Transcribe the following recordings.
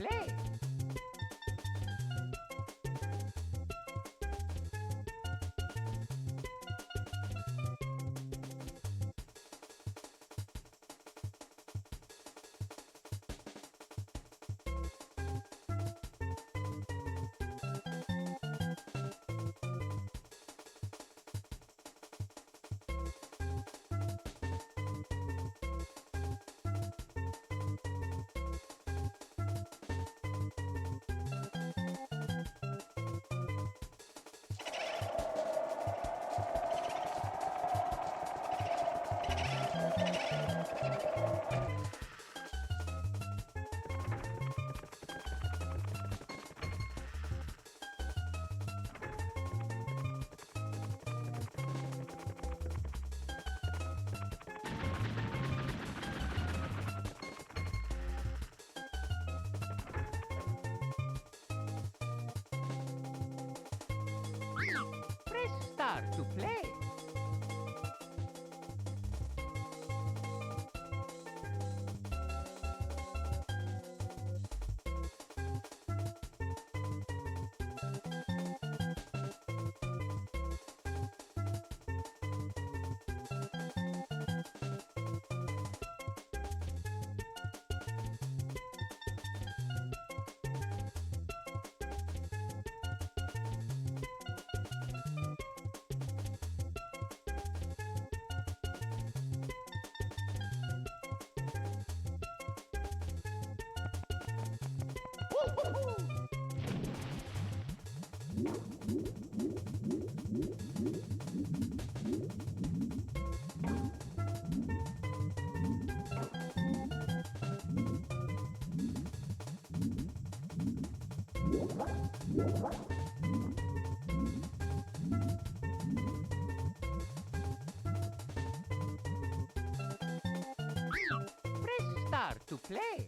play. Press start to play. Press start to play.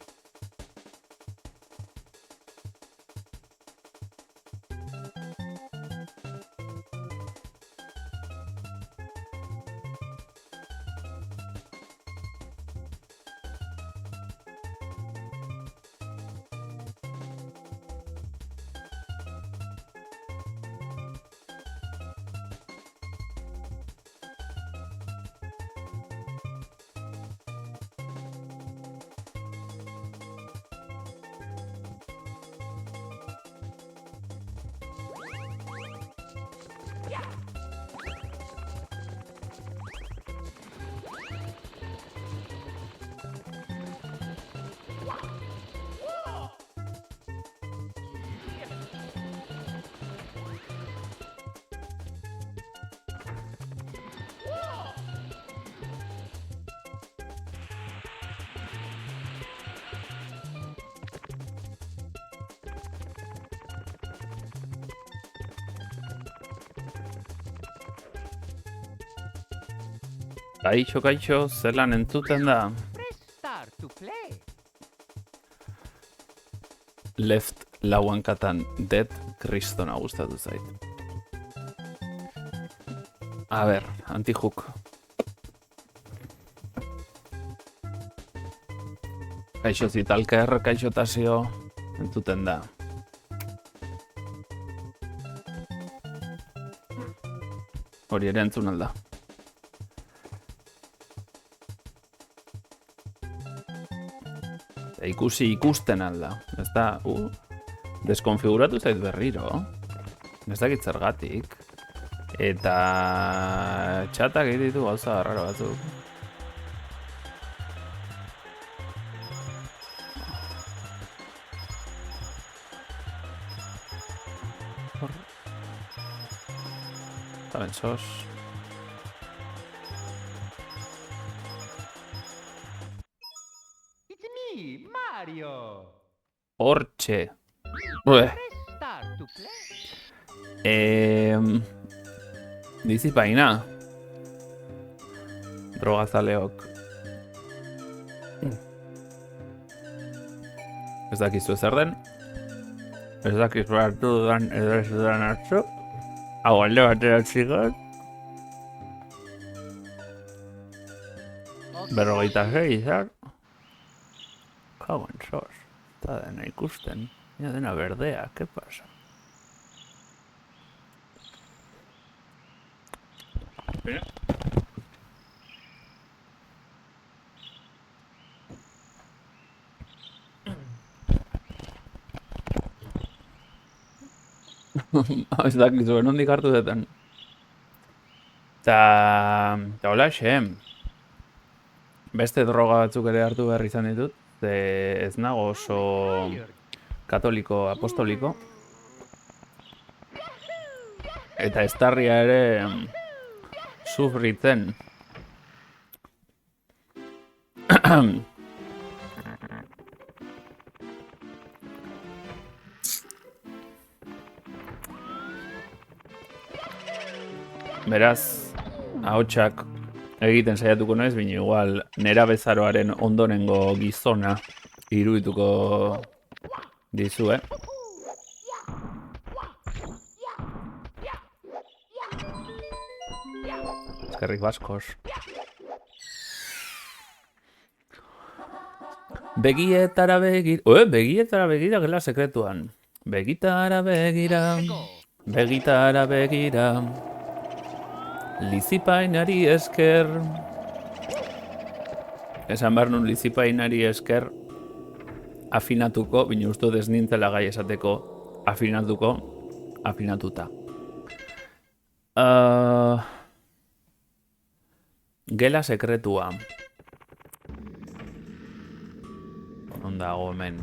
Kaixo, zelan entzuten da? Press start to play. Left lauankatan Dead kristona gustatu zait. A ber, anti-hook. Kaixo zitalker, kaixo tasio, entzuten da. Hori ere entzun alda. Ikusten alda. Ez da, deskonfiguratu zait berriro. Ez dakit zergatik. Eta txatak egin ditu gauza raro batzuk. Eta bentsos. It's me, Mario. Hortxe. Press start to play. Dizipaina. Drogazaleok. Ez dakizu zer den. Ez dakizu hartu dudan edo ez dudan hartu. Hau alde batera txigot. 46, izar. Kauen sos. Da dena ikusten. Ja dena berdea, ¿qué pasa? Ez dakizu, nondik hartu detan. Ta holaxe, beste droga batzuk ere hartu behar izan ditut, ze ez nago oso katoliko, apostoliko. Eta estarria ere sufritzen. Beraz, ahotsak egiten saiatuko naiz, baina igual nera bezaroaren ondonengo gizona irudituko dizu, Eskerrik baskos. Begietara begira... begietara begira gela sekretuan. Begitara begira... Begitara begira... Lizipainari esker... Esan behar nun lizipainari esker... Afinatuko, bine uste ez nintzela gai esateko... Afinatuta. Gela sekretua. Ondago hemen.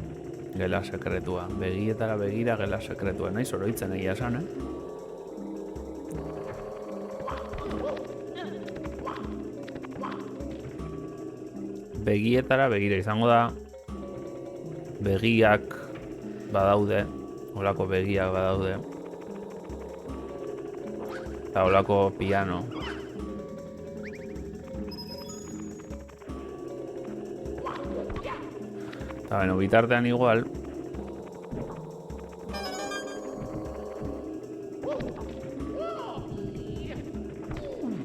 Gela sekretua. Begietara begira gela sekretua. Naiz oroitzen egia esan, Begietara begira izango da. Begiak badaude. Holako begiak badaude. Eta holako piano. Eta beno, bitartean igual.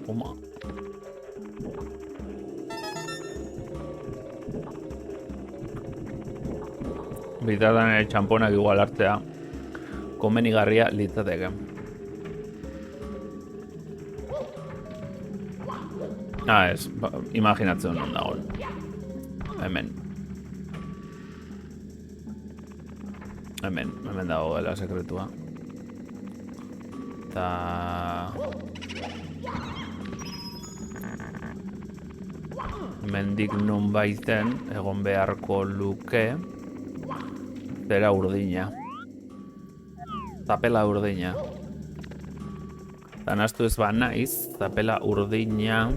Oma. Bitartean ere txamponak igual hartzea komenigarria litzateke. Ez, imaginatzen non dagoen. Hemen dago gela sekretua. Eta... Mendik nun baiten egon beharko luke zera urdina. Zapela urdina. Eta nastu ez ba naiz, zapela urdina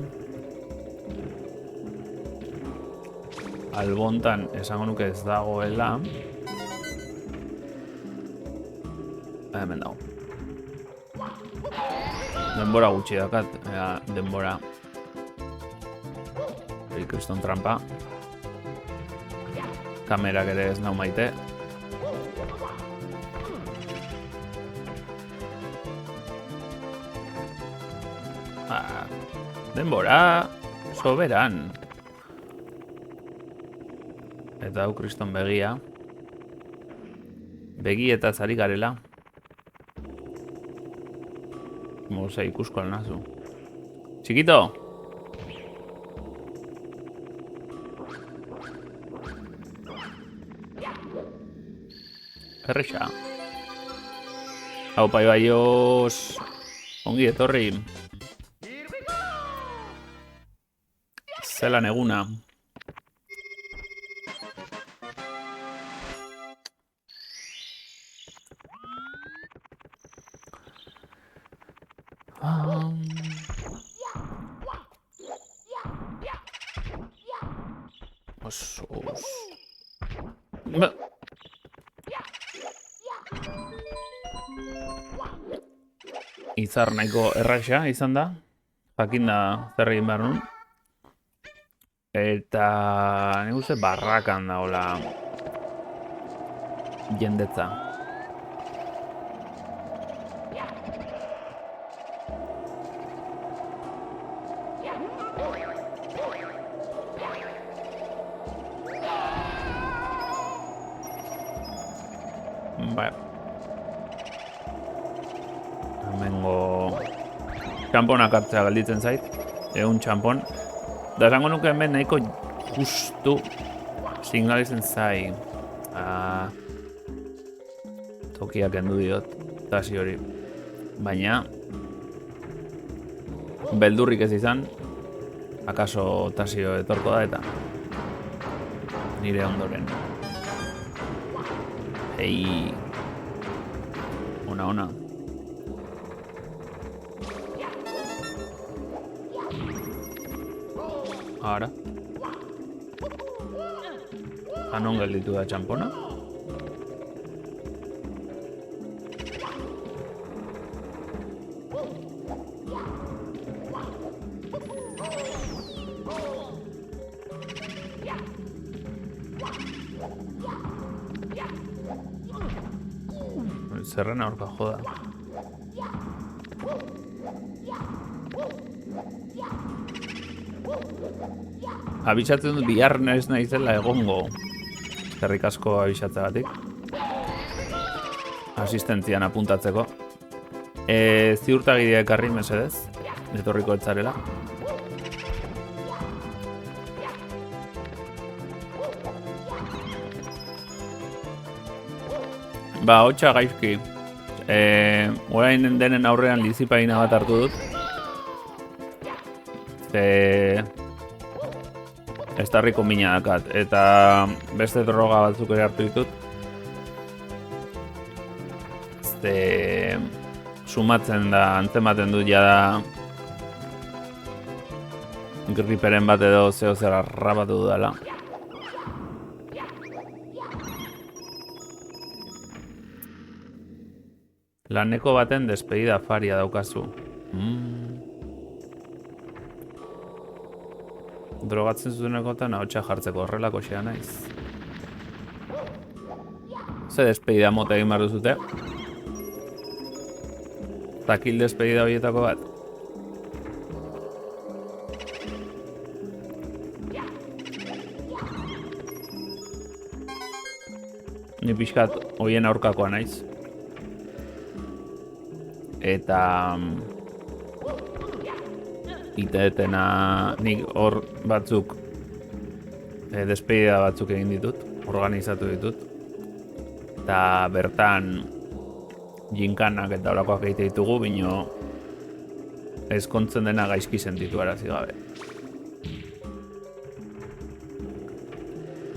albontan esango nuke ez dagoela. Hemen dago. Denbora gutxi dakat, denbora. Kriston trampa. Kamerak ere ez nau maite. Denbora soberan. Eta hau kriston begia. Begietaz ari garela. Moza ikusko alnazu. Txikito! Erresa. Hau pai baioz. Ongi etorri. Zelan eguna. Osos. Izar nahiko erraxa izan da. Jakinda zer egin behar nun. Eta nik uste barrakan daola jendetza. Bai. Hemengo txamponak hartzea galditzen zait. Egun txampon. Da esango nuke hemen nahiko justu signalizen zai. Tokiak kendu diot, tasi hori. Baina beldurrik ez izan, akaso tasio etorko da eta nire ondoren. Hei. Ona. Ara. Anon gelditu da txampona? Zerren aurka joda. Abitsatzen dut bihar naiz naizela egongo. Eskerrik asko abitsatzagatik. Asistentzian apuntatzeko. Ziurtagidea ekarri mesedez. Etorriko etzarela. Ba, hotxa gaizki. Orain denen aurrean lizipaina bat hartu dut. Estarriko mina dakat. Eta beste droga batzuk ere hartu ditut. Sumatzen da, antzematen dut jada griperen bat edo zeo zer arrabatu dudala. Laneko baten despedida afaria daukazu. Drogatzen zutenekotan ahotsa jartzeko horrelako xea naiz. Ze despedida mota egin behar duzute? Zakil despedida horietako bat. Ni pixkat hoien aurkakoa naiz. Eta iteetena nik hor batzuk despedida batzuk egin ditut, organizatu ditut. Eta bertan jinkanak eta horakoak egite ditugu, bino ezkontzen dena gaizki sentitu arazi gabe.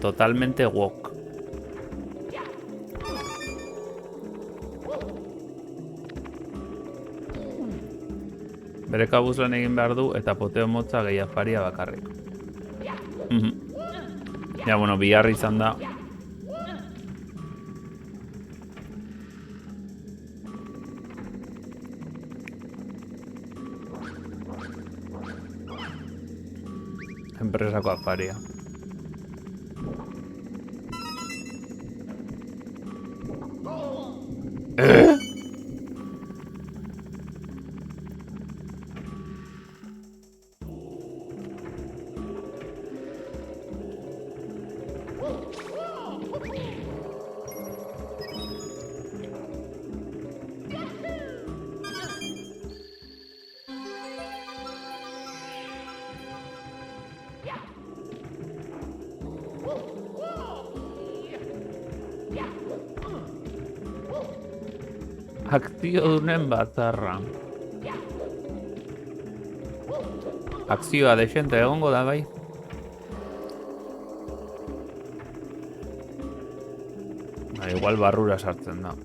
Totalmente wok. Bere kabuz lan egin behar du eta poteo motza gehi afaria bakarrik. Ja, bueno, bihar izan da. Enpresako afaria. Akziodunen batzarra. Akzioa desente egongo da bai. Igual barrura sartzen da.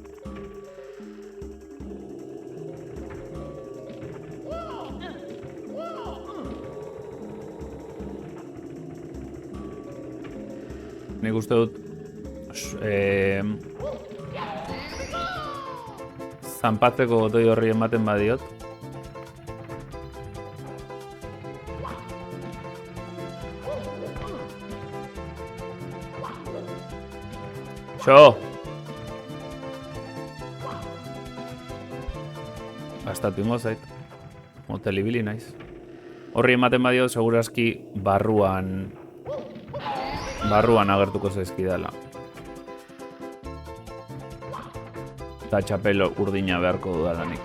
Nik uste dut zanpatzeko botoi horri ematen badiot. Xo! Gastatu ingo zait. Motel ibili naiz. Horri ematen badiot, segurazki barruan agertuko zaizkidala. Eta txapel urdina beharko dudalanik.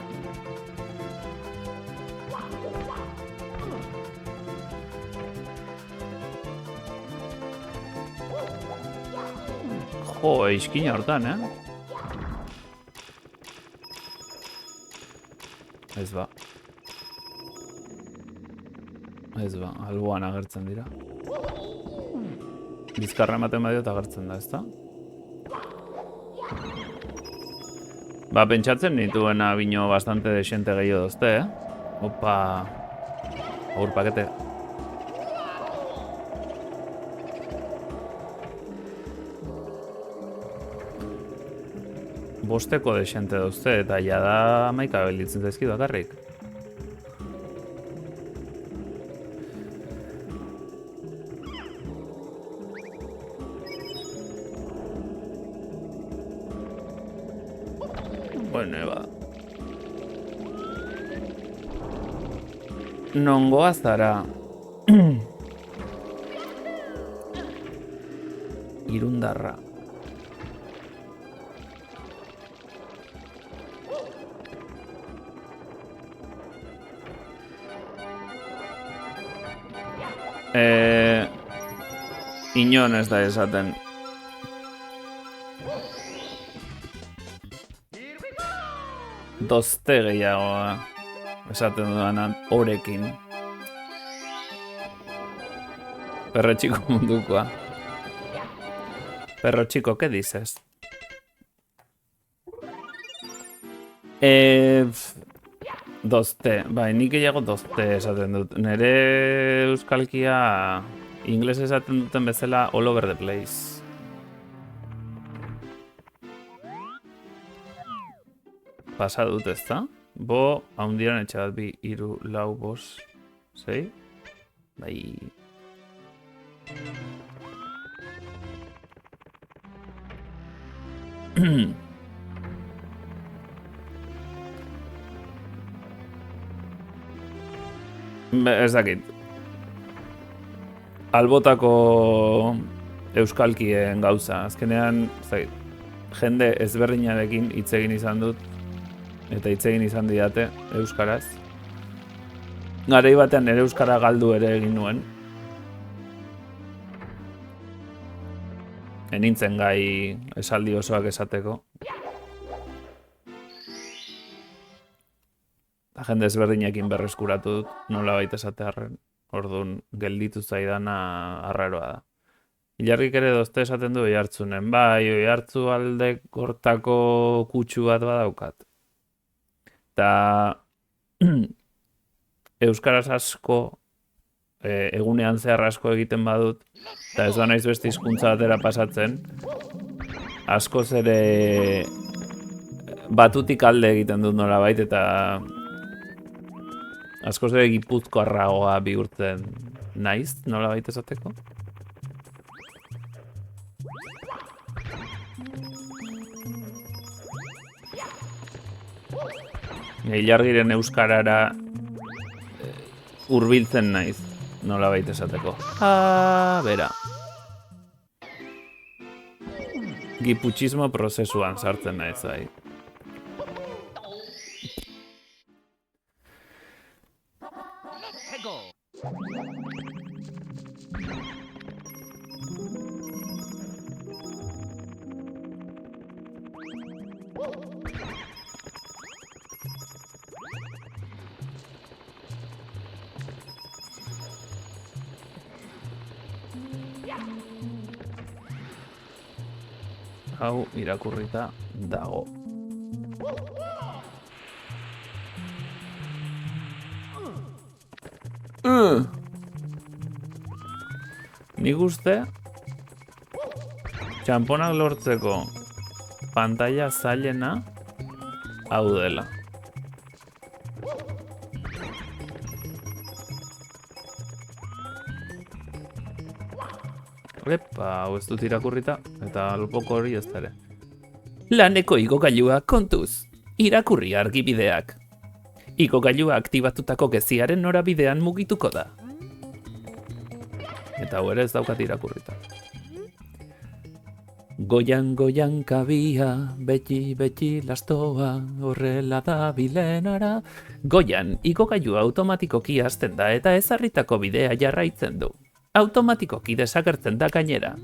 Jo, izkina hortan, Ez ba. Ez ba, alboan agertzen dira. Bizkarra ematen badio eta agertzen da, ezta? Ba, pentsatzen nituena bino bastante desente gehiago dozte, Opa... Agur pakete. Bosteko desente dozte eta ja da amaika belitzen zaizki bakarrik. Bueno, eba. Nongoa zara. Irundarra. Inon ez da esaten. Dozte gehiago esaten dudanan orekin. Perro txiko mundukoa. Perro txiko, ¿qué dices? Dozte, bai, nik gehiago dozte esaten dut. Nere euskalkia ingles esaten duten bezala all over the place. Pasa dut, ezta? Bo, haundiran etxe bat bi, iru, lau, bos, sei? Bai... Ez dakit. Albotako euskalkien gauza. Azkenean, jende ezberdinarekin hitz egin izan dut. Eta hitz egin izan didate euskaraz. Garai batean nire euskara galdu ere egin nuen. Enintzen gai esaldi osoak esateko. Eta jende ezberdinekin berreskuratu dut, nola baita esatearren. Orduan, gelditu zaidana arraroa da. Ilargik ere dozte esaten du oihartzunen. Bai, oihartzu alde kortako kutsu bat badaukat. Eta euskaraz asko, egunean zehar asko egiten badut, eta ez da naiz beste hizkuntza batera pasatzen, askoz ere batutik alde egiten dut nolabait, eta askoz ere gipuzkoarragoa bihurtzen naiz nolabait esateko. Ilargiren euskarara hurbiltzen naiz, nolabait esateko. Bera. Giputxismo prozesuan sartzen naiz, bai. Hau irakurrita dago. Nik uste txamponak lortzeko pantalla zailena hau dela. Epa, hau ez dut irakurrita, eta alpoko hori ez dara. Laneko igogailua kontuz, irakurri argibideak. Igogailua aktibatutako geziaren norabidean mugituko da. Eta hau ere ez daukat irakurrita. Goian goian kabia, beti lastoa, horrela da bilenara. Goian, igogailu automatikoki hasten da eta ezarritako bidea jarraitzen du. Automatikoki desagertzen da gainera.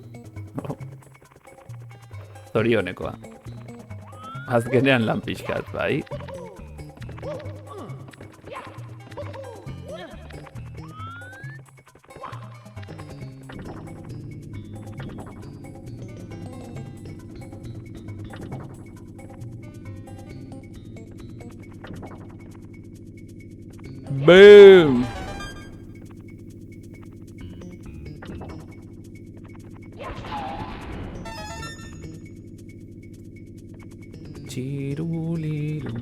Zorionekoa. Azkenean lan pixkat, bai. Boom! Chiruliru.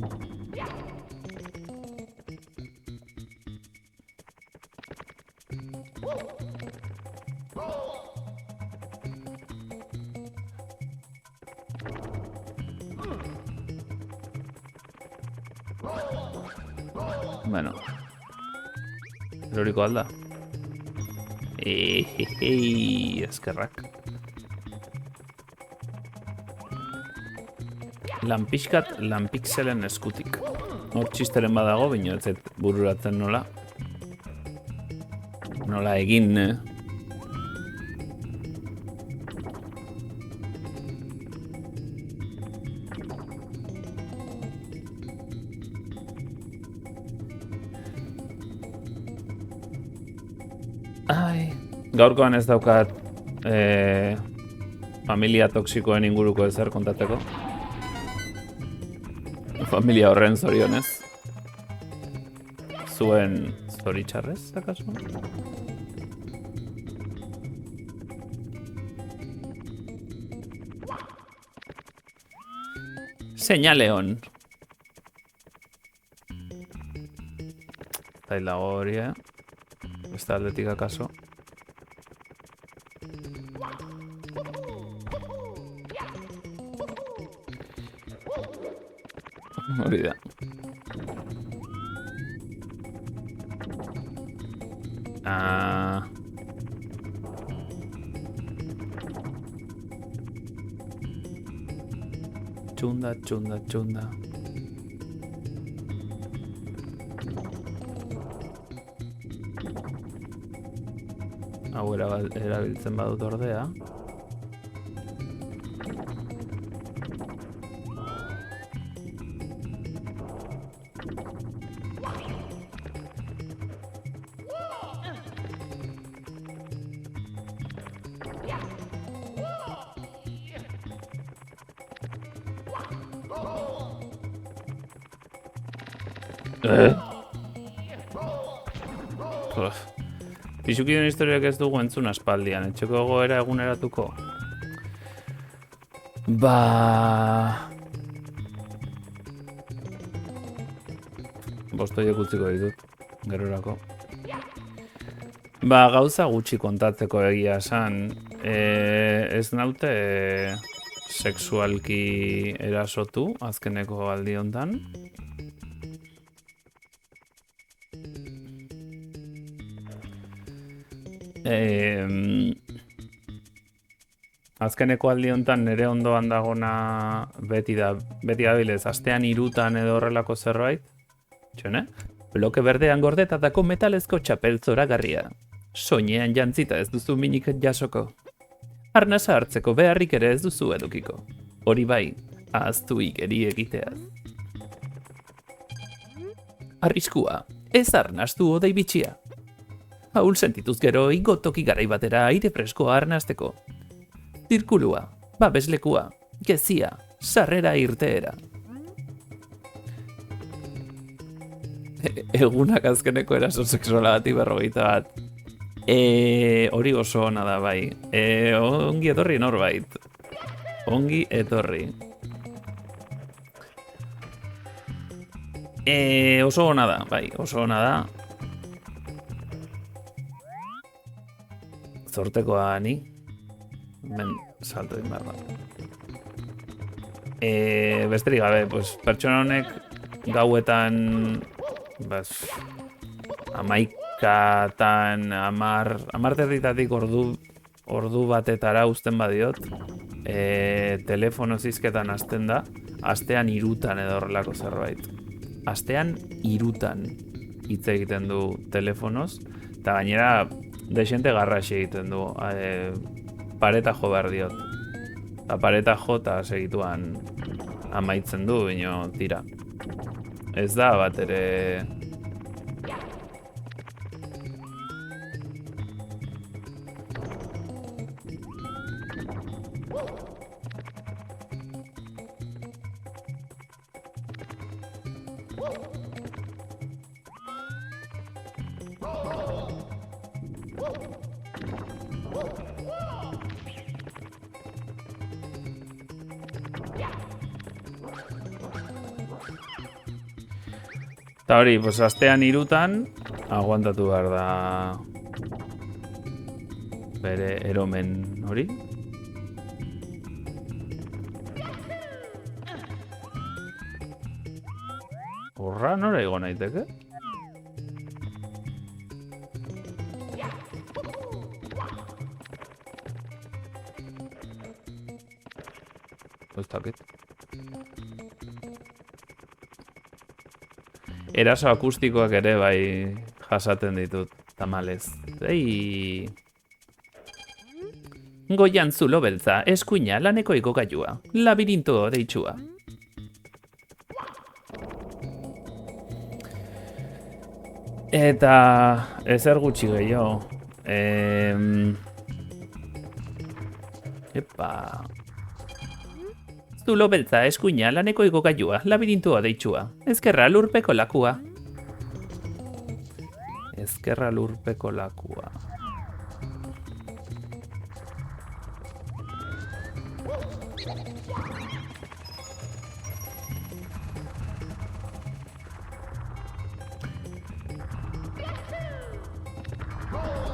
Bueno. Eroriko alda. Eskerrak. Lanpixkat lanpixelen eskutik. Hor txisteren badago, baina ez zait bururatzen nola. Nola egin, Ai, gaurkoan ez daukat familia toksikoen inguruko ezer kontatzeko. Familia horren zorionez. Zuen zoritxarrez, akaso? Señale on. Zaila hori, Beste aldetik akaso. Hori da. Txunda. Hau erabiltzen badut ordea. Pixukidun historiak ez dugu entzun aspaldian, etxeko goera eguneratuko. Bostoiek utziko ditut, gerorako. Gauza gutxi kontatzeko egia esan. Ez naute sexualki erasotu azkeneko aldi hontan. Azkeneko aldi hontan nire ondoan dagona beti dabilez, astean 3 edo horrelako zerbait. Txone? Bloke berdean gordetatako metalezko txapel zoragarria. Soinean jantzita ez duzu minik jasoko. Arnasa hartzeko beharrik ere ez duzu edukiko. Hori bai, ahaztu igeri egiteaz. Arriskua, ez arnastu odei bitxia. Haul sentituz gero igotoki garai batera aire freskoa arnasteko. Zirkulua, babeslekua, gezia, sarrera irteera. Egunak azkeneko eraso sexualagatik 41. Hori oso ona da bai. Ongi etorri norbait. Ongi etorri. Oso ona da, bai, oso ona da. Zortekoa ni. Ben, salto din behar da. Besterik gabe, pues, pertsona honek gauetan, bas, 11 10 ordu ordu batetara uzten badiot, telefono zizketan hasten da, astean 3 edo horrelako zerbait. Astean 3 hitz egiten du telefonoz, eta gainera desente garraxe egiten du, pareta jo behar diot. Eta pareta jo eta segituan amaitzen du, bino tira. Ez da bat ere... Eta hori, pues, astean 3 aguantatu behar da bere eromen hori. Horra, nora igo naiteke? Ez dakit. Eraso akustikoak ere bai jasaten ditut, tamalez. Ei! Goian zulo beltza, eskuina laneko igogailua, labirinto deitsua. Eta ezer gutxi gehiago. Epa... Zulo beltza, eskuina, laneko igogailua, labirintua deitsua. Ezkerra lurpeko lakua. Ezkerra lurpeko lakua.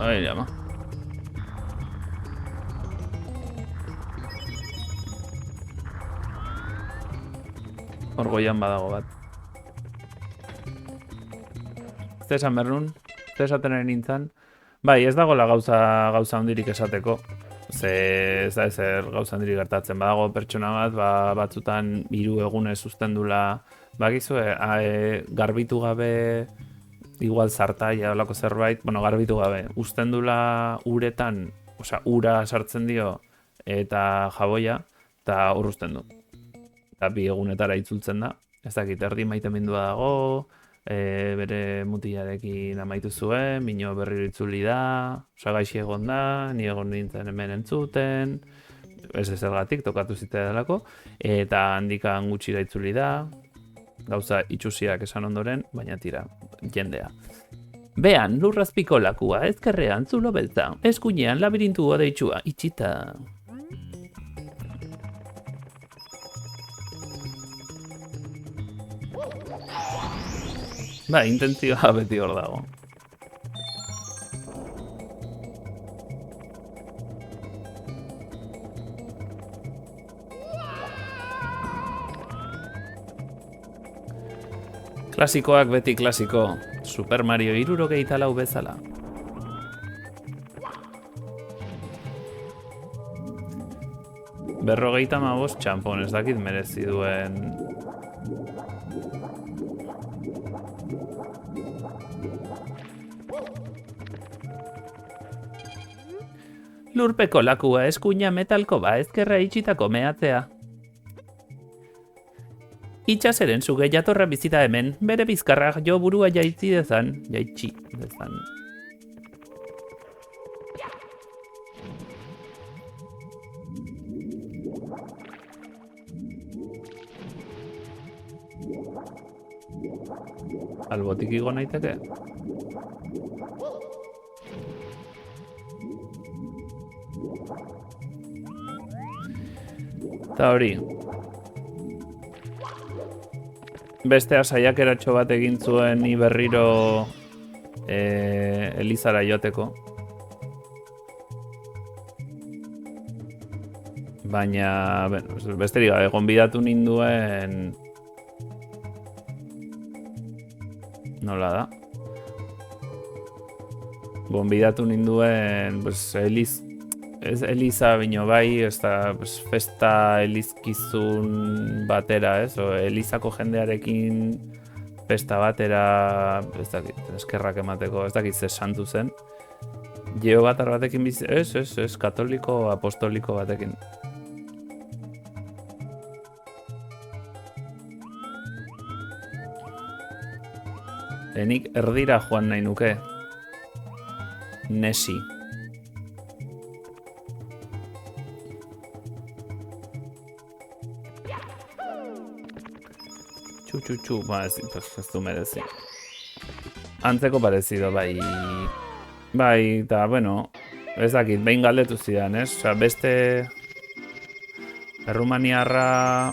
Ai, ama. Hor goian badago bat. Ez esan behar nun, ez esaten ari nintzen. Bai, ez dagoela gauza handirik esateko. Ze ez da ezer gauza handirik gertatzen. Badago pertsona bat, batzutan 3 egunez ustendula. Bakizue, garbitu gabe, igual zartaia olako zerbait, bueno, garbitu gabe. Ustendula uretan, osea, ura sartzen dio eta jaboia, eta hor usten du. Eta 2 egunetara itzultzen da. Ez dakit, erdi maitemindua dago, bere mutilarekin amaitu zuen, mino berriro itzuli da, osagaixi egon da, ni egon nintzen hemen entzuten, ez ezergatik, tokatu zitea delako, eta handikan gutxira itzuli da, gauza itxusiak esan ondoren, baina tira, jendea. Bean, lurrazpiko lakua, ezkerrean zulo beltza, eskuinean labirintua deitsua, itxita. Ba, intentzioa beti hor dago. Klasikoak beti klasiko. Super Mario 64 bezala. Berrogeita hamabost txampon, ez dakit merezi duen... Lurpeko lakua, eskuina metalko ba, ezkerra itxitako mehatzea. Itxaseren zuge jatorra bizita hemen, bere bizkarrak jo burua jaitsi dezan. Albotik igo naiteke? Eta hori. Bestea saiakeratxo bat egin zuen ni berriro Elizara joteko. Baina, besterik gabe, gonbidatu ninduen... Nola da? Gonbidatu ninduen, Ez Eliza bino bai, ez da pues, festa elizkizun batera, ez? O, Elizako jendearekin festa batera, ez dakit, eskerrak emateko, ez dakit ze santu zen. Jeo batar batekin bizi, ez, katoliko, apostoliko batekin. Nik erdira joan nahi nuke. Nesi. Txu, ez du merezi. Antzeko parezido, bai, eta, bueno, ez dakit, behin galdetu zidan, ez? Osa, beste errumaniarra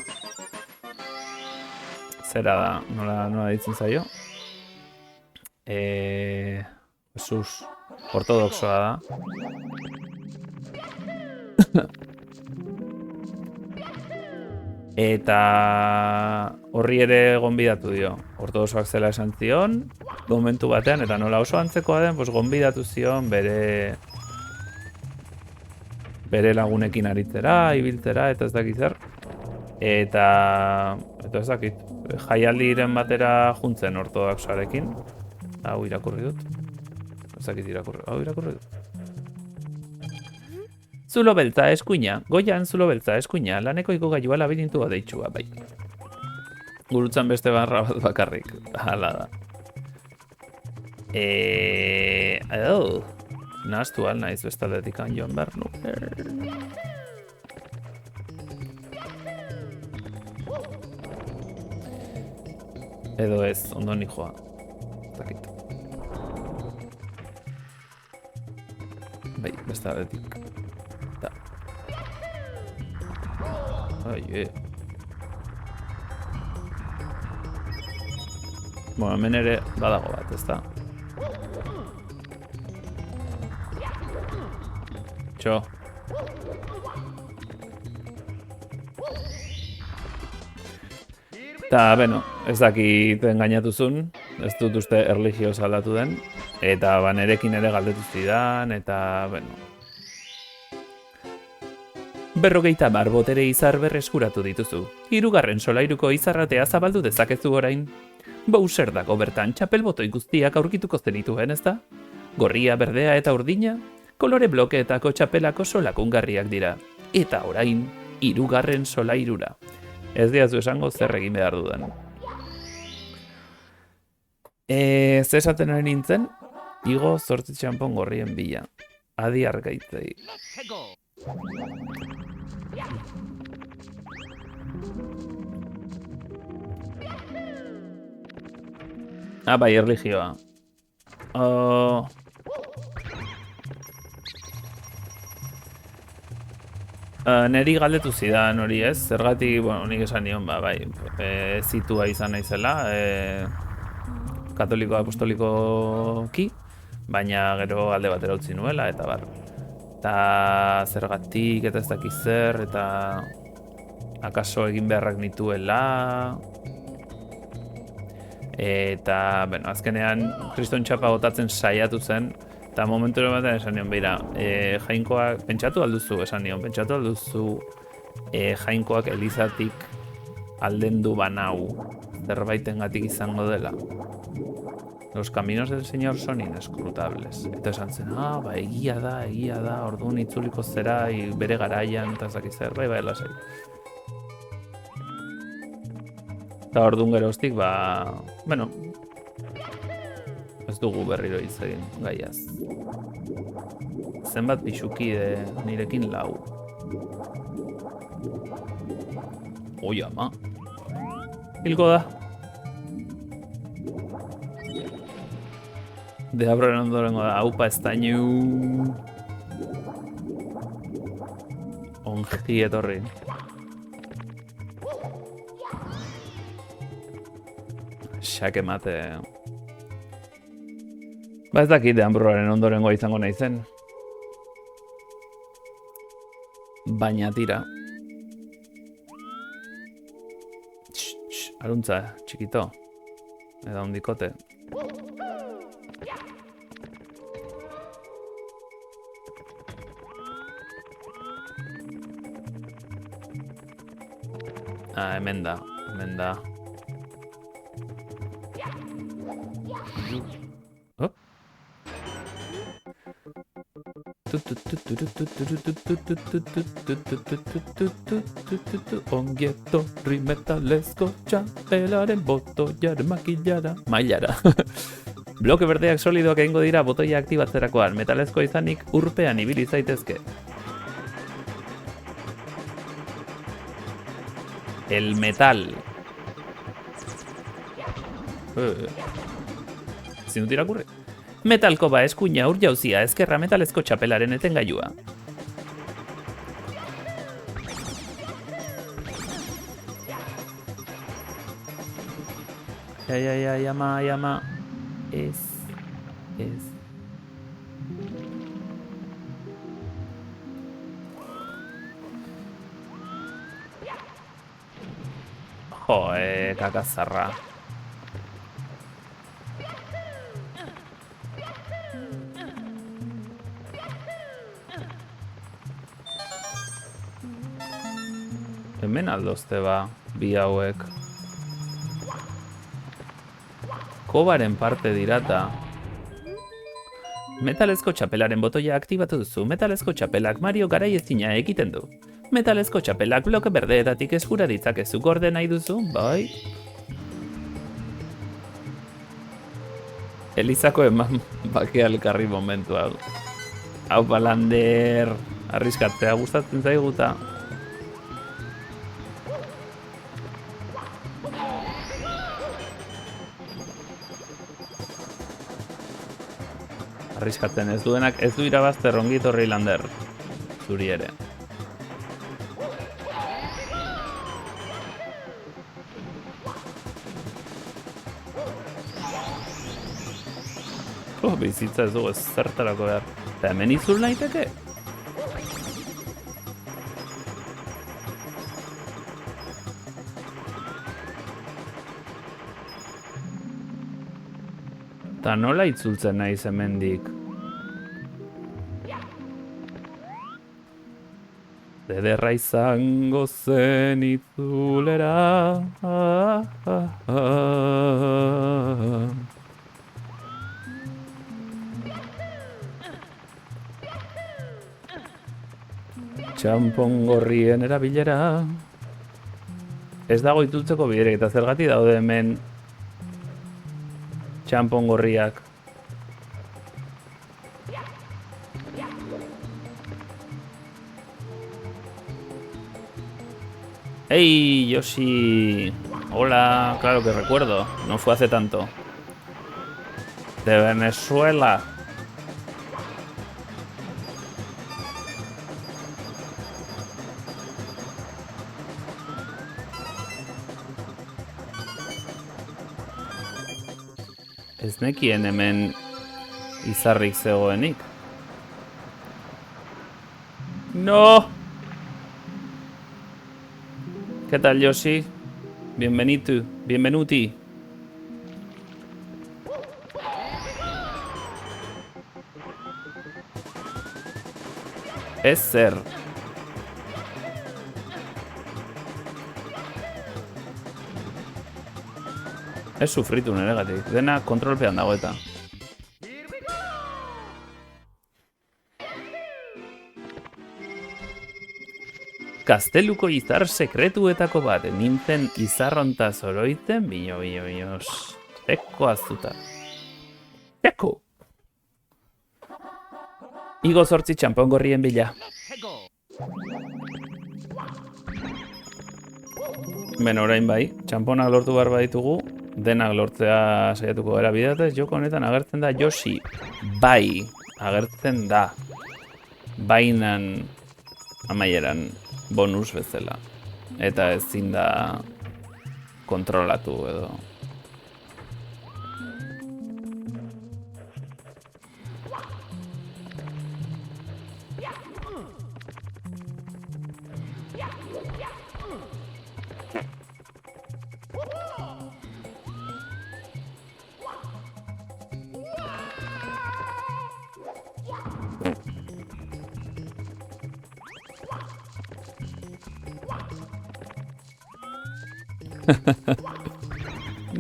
zera da, nola ditzen zaio? Jesus, ortodoxoa da. Eta horri ere gonbidatu dio. Ortodoxoak zela esan zion, momentu batean, eta nola oso antzekoa den, gonbidatu zion bere lagunekin aritzera, ibiltzera, eta ez dakit zer. Eta ez dakit, jaialdiren batera juntzen ortodoxoarekin. Hau irakurri dut. Ez dakit irakurri dut. Zulo beltza eskuina, goian zulo beltza eskuina, laneko ikogailua labirintua deitsua, bai. Gurutzan beste barra bat bakarrik, hala da. Nahaztu naiz bestaldetik joan behar nuke. Edo ez, ondo nijoa. Zakit. Bai, bestaldetik. Bueno, hemen ere badago bat, ez da? Txo. Eta, bueno, ez dakit engainatuzun, ez dut uste erligioz aldatu den, eta nerekin ere galdetu zidan, eta, bueno. 50 botere izar berreskuratu dituzu. 3. solairuko izarratea zabaldu dezakezu orain. Bowser dago bertan txapelbotoi guztiak aurkituko zenituen, ez da? Gorria, berdea eta urdina, kolore blokeetako txapelako solakungarriak dira. Eta orain, 3. solairura. Ez diazu esango zer egin behar dudan. Zesaten ari nintzen, igo 8 txampon gorrien bila. Adi argaitzei. Bai, erligioa. Neri galdetu zidan hori ez, zergatik, bueno, nik esan nion, bai, zitua izan naizela, katoliko apostolikoki, baina gero alde batera utzi nuela, eta bar. Eta zergatik, eta ez dakiz zer, eta akaso egin beharrak nituela. Eta, bueno, azkenean, kriston txapa botatzen saiatu zen, eta momentu batean esan nion, beira, jainkoak, pentsatu alduzu, jainkoak Elizatik aldendu banau, zerbaitengatik izango dela. Los caminos del Señor son inescrutables. Eta esan zen, ba, egia da, orduan itzuliko zera, bere garaian, eta zaki zer, bai, lasai. Eta orduan geroztik, ba, bueno, ez dugu berriro hitz egin, gaiaz. Zenbat pixukide nirekin 4. Oi, ama. Hilko da. Deabroren ondorengo da, haupa estainu. Ongi etorri. Xake mate. Ba ez dakit Deabroren ondorengo izango naizen. Baina tira. Aruntza, txikito. Eda hondikote. Hemen da. Oh. Ongietorri metalezko txapelaren botoiaren mailara. Bloke berdeak solidoak egingo dira botoia aktibatzerakoan, metalezkoa izanik urpean ibili zaitezke. El metal. Ezin dut irakurri. Metalkoba eskuina ur jauzia ezkerra metalezko txapelaren etengailua. Ama. Ez. Joe, kakazarra. Hemen aldozte ba, bi hauek. Kobaren parte dirata. Metalezko txapelaren botoia aktibatu duzu. Metalezko txapelak Mario garaiezina egiten du. Metalezko txapelak bloke berdeetatik eskura ditzakezu gorde nahi duzu, bai? Elizako eman bake alkarri momentu hau. Hau Lander, arriskatzea gustatzen zaiguta. Arriskatzen ez duenak ez du irabazter ongitorri Lander. Zuri ere. Bizitza ez dugu ez zertarako behar. Eta hemen izul nahiteke? Eta nola itzultzen naiz hemendik? Ederra izango zen itzulera. Txampon gorrien erabilera. Ez dago itzultzeko biderik eta zergatik daude hemen txampon gorriak. ¡Hey, Yoshi! Hola, claro que recuerdo. No fue hace tanto. De Venezuela. Ez nekien hemen izarrik zegoenik. No! ¿Qué tal, Yoshi? Bienvenuti. Ez zer. Ez sufritu niregatik, dena kontrolpean dago eta. Gazteluko izar sekretuetako bat, nintzen izarrontaz oroitzen, bino, Eko azuta. Eko! Igo 8 txampon gorrien bila. Ben orain bai, txamponak lortu behar baditugu, denak lortzea saiatuko gara bidatez, joko honetan agertzen da Yoshi. Bai, agertzen da. Bainan amaieran bonus bezala. Eta ezin da kontrolatu edo.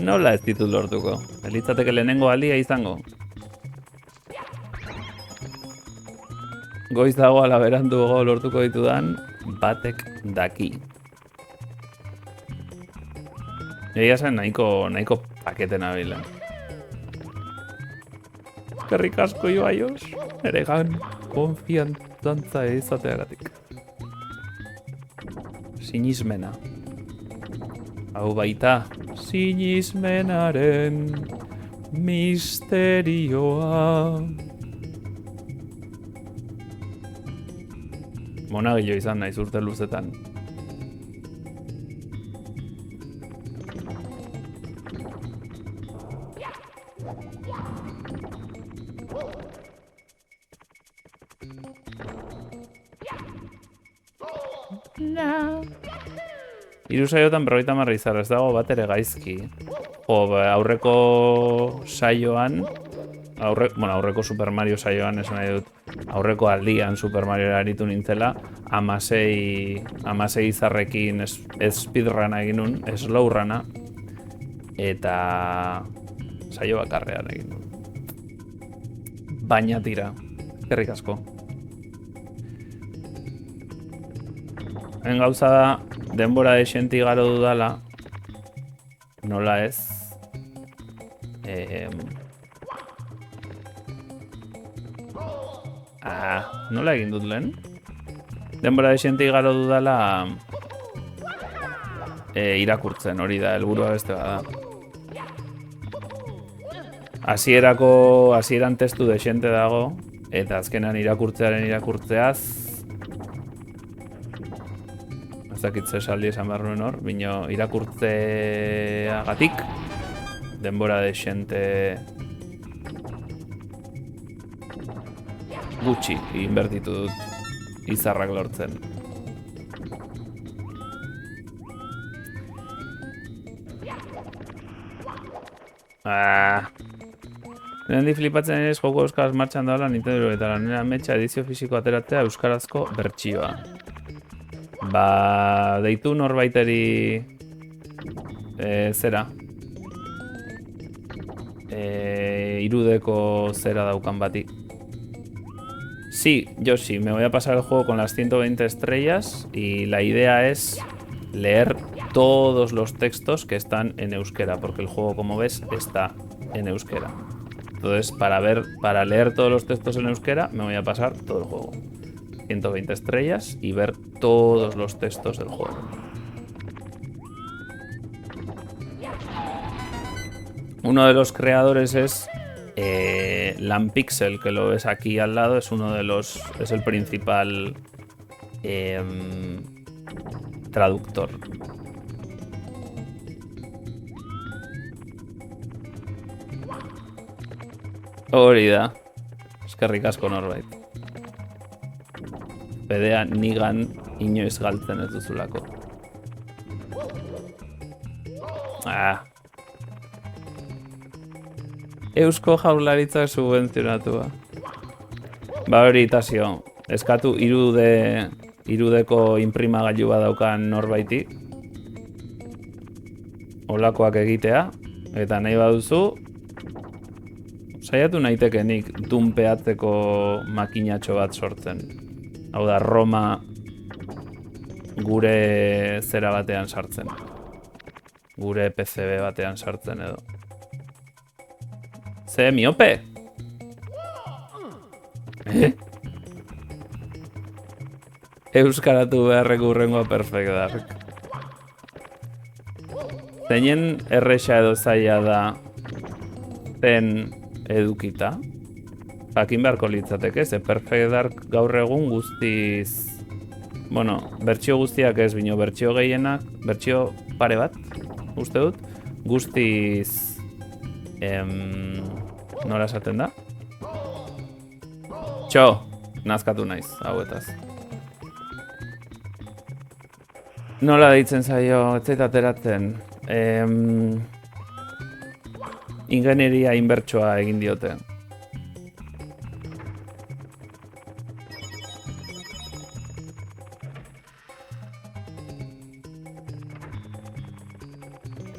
Nola ez ditut lortuko? Elitzateke lehenengo aldia izango. Goiz dago ala beranduago lortuko ditudan, batek daki. Egia zen nahiko paketen abila. Eskerrik asko Ibaios, ere gan konfiantantza izateagatik. Sinismena. Hau baita, sinismenaren misterioa. Monagilo izan naiz urte luzetan. Hiru saiotan 50 izar, ez dago bat ere gaizki. Aurreko saioan, aurreko Super Mario saioan, esan nahi dut, aurreko aldian Super Mario aritu nintzela, 16 izarrekin speedruna egin nun, slowruna, eta saio bakarrean egin nun. Baina tira, eskerrik asko. En gauza da, denbora desenti igaro dudala, nola ez, nola egin dut lehen? Denbora desenti igaro dudala irakurtzen, hori da, helburua beste bada. Hasieran testu desente dago, eta azkenan irakurtzeaz, ez dakitze esaldi esan behar nuen hor, bino irakurtzeagatik denbora desente gutxi inbertitu dut izarrak lortzen. Nendi flipatzen ere joko euskaraz martxan daola Nintendo eta lanera metxa edizio fisiko ateratzea euskarazko bertsioa. Deitu norbaiteri zera. Irudeko zera daukan bati. Sí, yo sí, me voy a pasar el juego con las 120 estrellas y la idea es leer todos los textos que están en euskera, porque el juego, como ves, está en euskera. Entonces, para leer todos los textos en euskera, me voy a pasar todo el juego. 120 estrellas y ver todos los textos del juego. Uno de los creadores es Lampixel, que lo ves aquí al lado, es el principal traductor. Hori da. Eskerrik asko norbait. Bedea nigan inoiz galtzen ez duzulako. Eusko Jaurlaritzak subentzionatua. Hori itazio. Eskatu irudeko inprimagailu bat daukan norbaiti. Olakoak egitea. Eta nahi baduzu, saiatu naitekenik dunpeatzeko makinatxo bat sortzen. Hau da, Roma gure zera batean sartzen. Gure PCB batean sartzen edo. Ze, miope? Euskaratu beharreko urrengoa perfect dark. Zeinen erresa edo zaila da zen edukita? Jakin beharko litzateke, ze Perfect Dark gaur egun guztiz... Bueno, bertsio guztiak ez, bino bertsio gehienak, bertsio pare bat, uste dut, guztiz... Nola esaten da? Txo! Nazkatu naiz, hauetaz. Nola deitzen zaio, ez zait ateratzen. Ingenieria inbertsoa egin diote.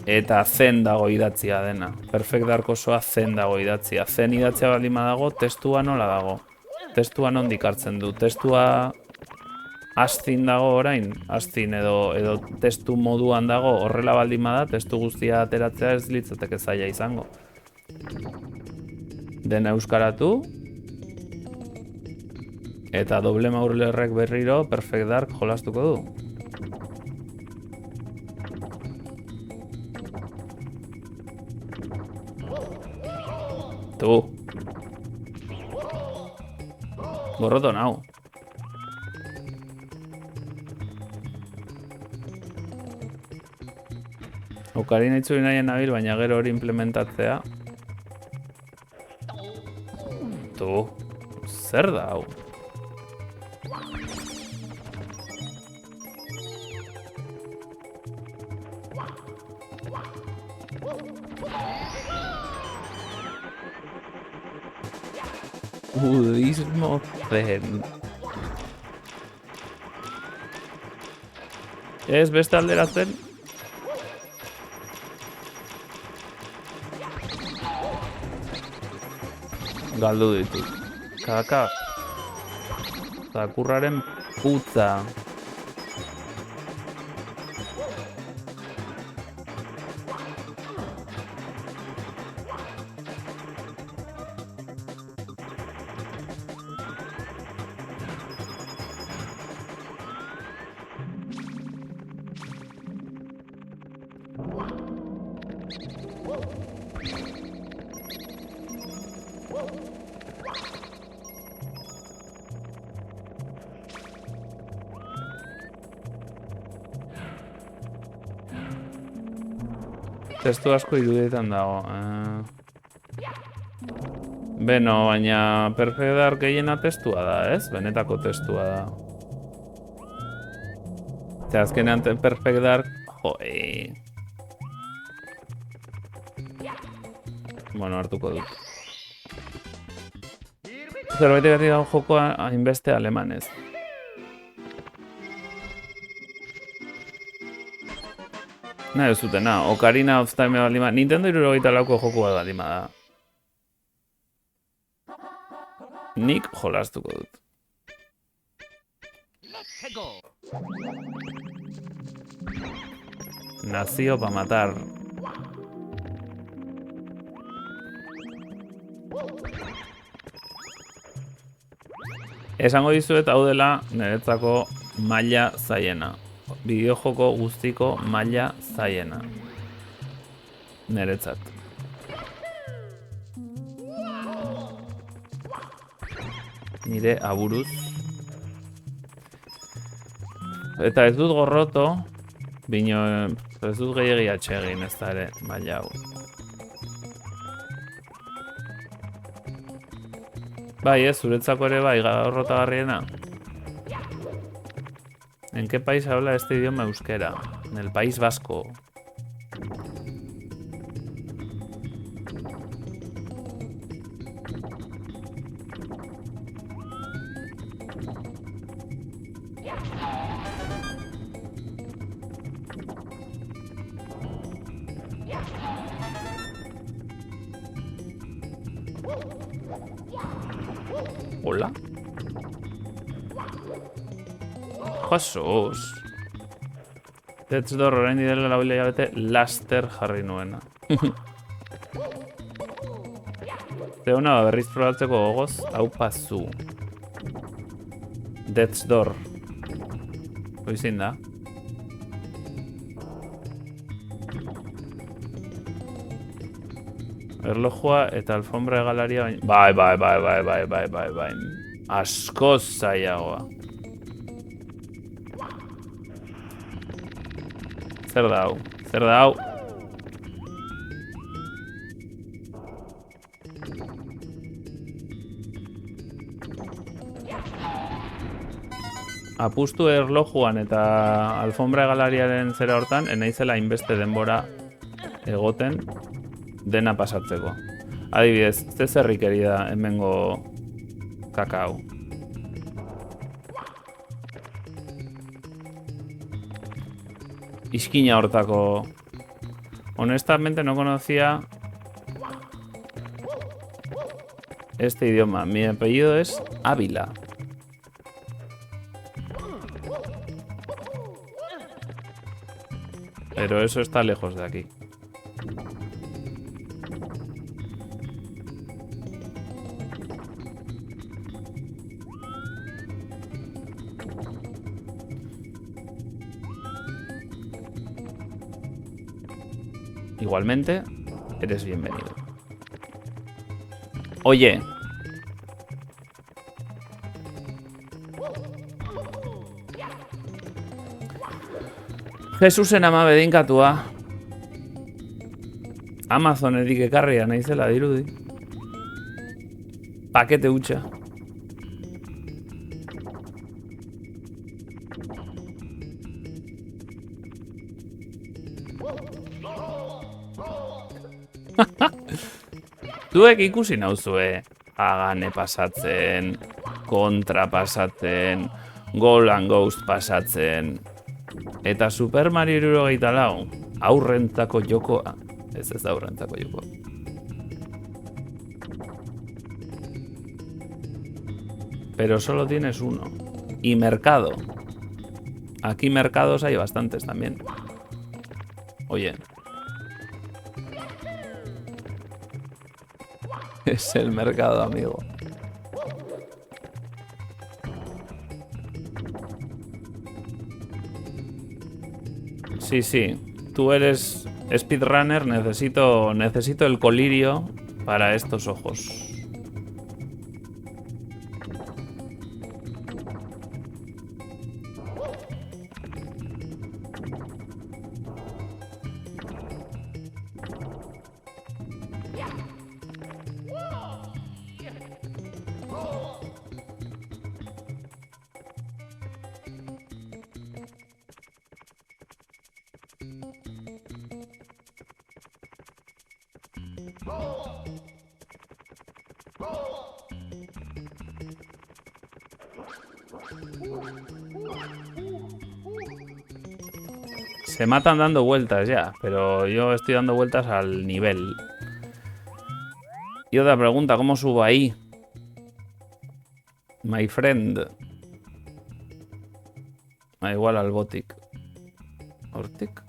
Eta zen dago idatzia dena. Perfect Dark osoa zen dago idatzia. Zen idatzia baldin badago, testua nola dago. Testua nondik hartzen du. Testua astin dago orain. Astin edo testu moduan dago horrela baldin bada, testu guztia ateratzea ez litzateke zaila izango. Dena euskaratu. Eta doble maurlerrek berriro Perfect Dark jolastuko du. Tu. Gorroto nau. Okarina itzuli nahien nabil, baina gero hori implementatzea. Tu. Zer da hau? Budismo zen. Ez beste alderatzen? Galdu ditut. Kaka. Zakurraren putza. Testu asko irudietan dago. Beno, baina Perfect Dark gehiena testua da, ez? Benetako testua da. Eta azkenean Perfect Dark... Joe. Bueno, hartuko dut. Zerbait egarri dago jokoa hainbeste alemanez. Nahi ez zutena, Ocarina of Time baldima. Nintendo 64ko joku bat baldima da. Nik jolastuko dut. Nazio pa matar. Esango dizuet hau dela niretzako maila zaiena. Bideojoko guztiko maila zaiena. Niretzat. Nire aburuz. Eta ez dut gorroto, bino ez dut gehiagi atxegin ez da ere maila hau. Bai, ez, zuretzako ere bai, gorrotagarriena. ¿En qué país habla este idioma euskera? En el País Vasco. Hola. Josus. Death's Door orain didela lauila bete laster jarri nuena. Zeuna berriz probatzeko gogoz, hau pazu. Death's Door. Hoizin da. Erlojua eta alfombra egalaria baina... Bai. Askoz zailagoa. Zer da hau? Zer da hau? Apustu erlojuan eta alfombra galariaren zera hortan, enaizela hainbeste denbora egoten dena pasatzeko. Adibidez, ze zerrikeri da hemengo kakao. Iskina hortako... honestamente no conocía este idioma. Mi apellido es Ávila. Pero eso está lejos de aquí. Igualmente, eres bienvenido. Oye. Jesusen ama bedinkatua. Amazonetik ekarria naizela dirudi. Pakete hutsa. Zuek ikusi nauzue Agane pasatzen, Contra pasatzen, Gold and Ghost pasatzen, eta Super Mario 64 aurrentzako jokoa. Ez da aurrentzako jokoa. Pero solo tienes uno. Y mercado. Aquí mercados hay bastantes también. Oye. Es el mercado, amigo. Sí, sí. Tú eres speedrunner. Necesito el colirio para estos ojos. Se matan dando vueltas ya, pero yo estoy dando vueltas al nivel. Y otra pregunta, ¿cómo subo ahí? My friend. Da igual al botic. ¿Hortic?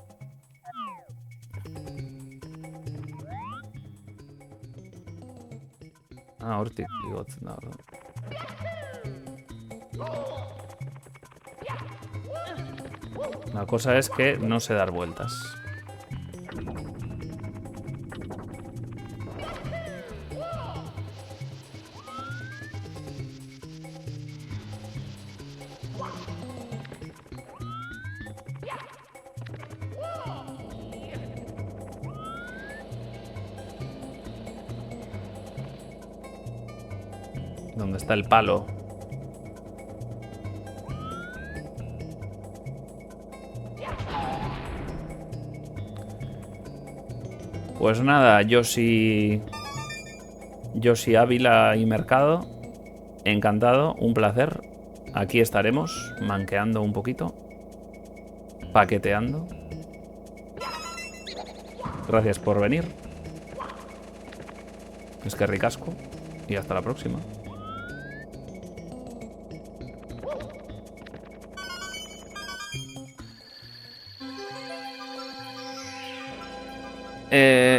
Ah, hortik igotzen da, ¿verdad? La cosa es que no sé dar vueltas. ¿Dónde está el palo? Pues nada, Yoshi Ávila y Mercado, encantado, un placer. Aquí estaremos, manqueando un poquito, paqueteando. Gracias por venir. Es que ricasco. Y hasta la próxima.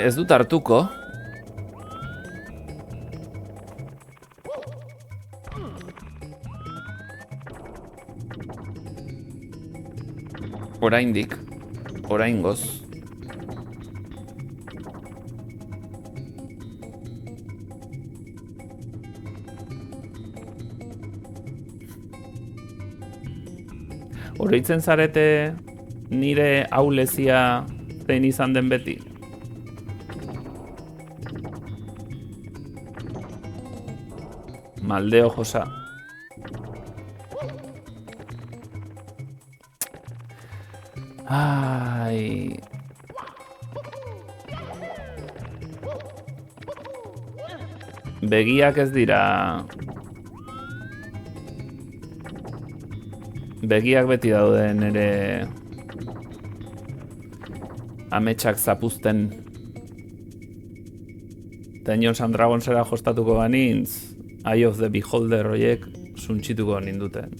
Ez dut hartuko. Oraindik. Oraingoz. Oroitzen zarete nire aulezia zein izan den beti? Maldeo Josa. Ai. Begiak ez dira. Begiak beti daude nere ametsak zapuzten. Dungeons and Dragonsera jostatuko banintz, Eye of the Beholder horiek suntxituko ninduten.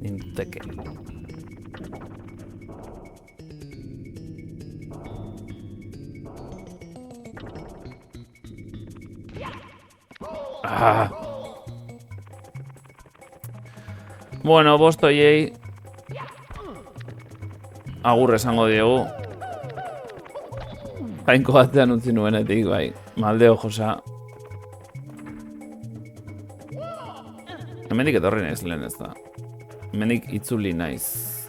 Ninduteke. Ah. Bueno, bostoiei agur esango diegu. Jainko batean utzi nuenetik, bai. Maldeo josa. Hemendik etorri naiz lehen ez da. Hemendik itzuli naiz.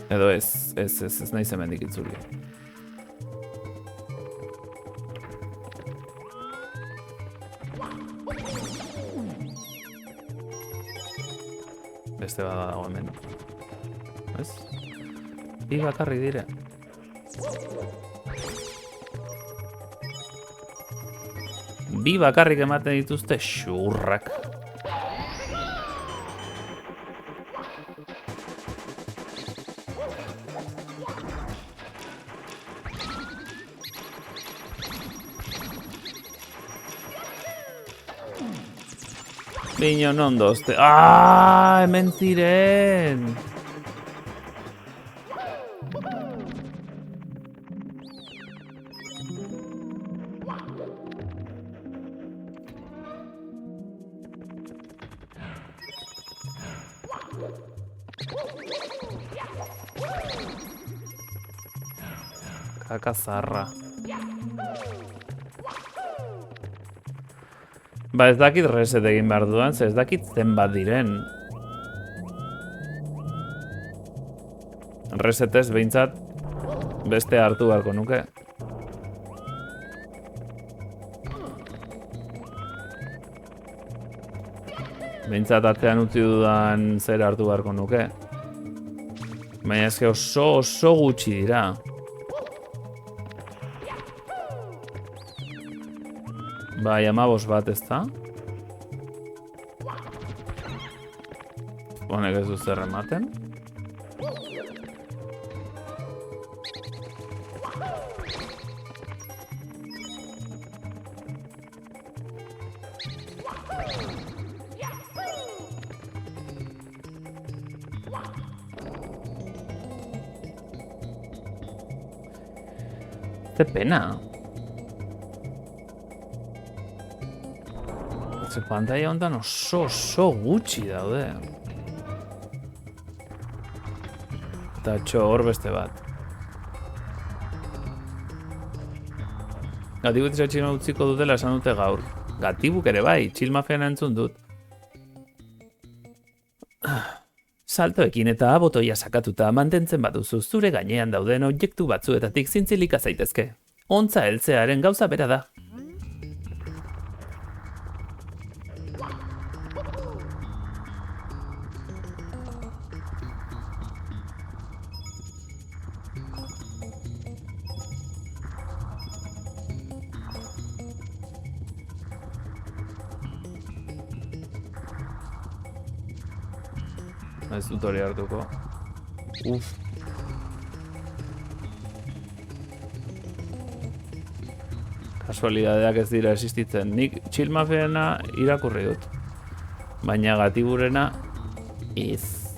Edo ez naiz hemendik itzuli. Beste bada dago hemen. Ez? Bi bakarri dire. Bi bakarrik ematen dituzte xurrak. Bino non dozte. Ah, hemen ziren. Kaka zarra. Ba ez dakit reset egin behar dudan, ez dakit zenbat diren. Resetez behintzat beste hartu beharko nuke. Behintzat atzean utzi dudan zer hartu beharko nuke. Baina eske oso gutxi dira. Bai, 15 bat ez da? Honek ez du zer ematen. Ze pena. Pantalla honetan oso gutxi daude. Eta txo hor beste bat. Gatibuk txatxina utziko dutela esan dute gaur. Gatibuk ere bai, Chill Mafian entzun dut. Saltoekin eta botoia sakatuta mantentzen baduzu zure gainean dauden objektu batzuetatik zintzilika zaitezke. Ontza heltzearen gauza bera da. Ez dut hori hartuko. Uf. Kasualidadeak ez dira existitzen. Nik Chill Mafiana irakurri dut. Baina Gatiburena ez.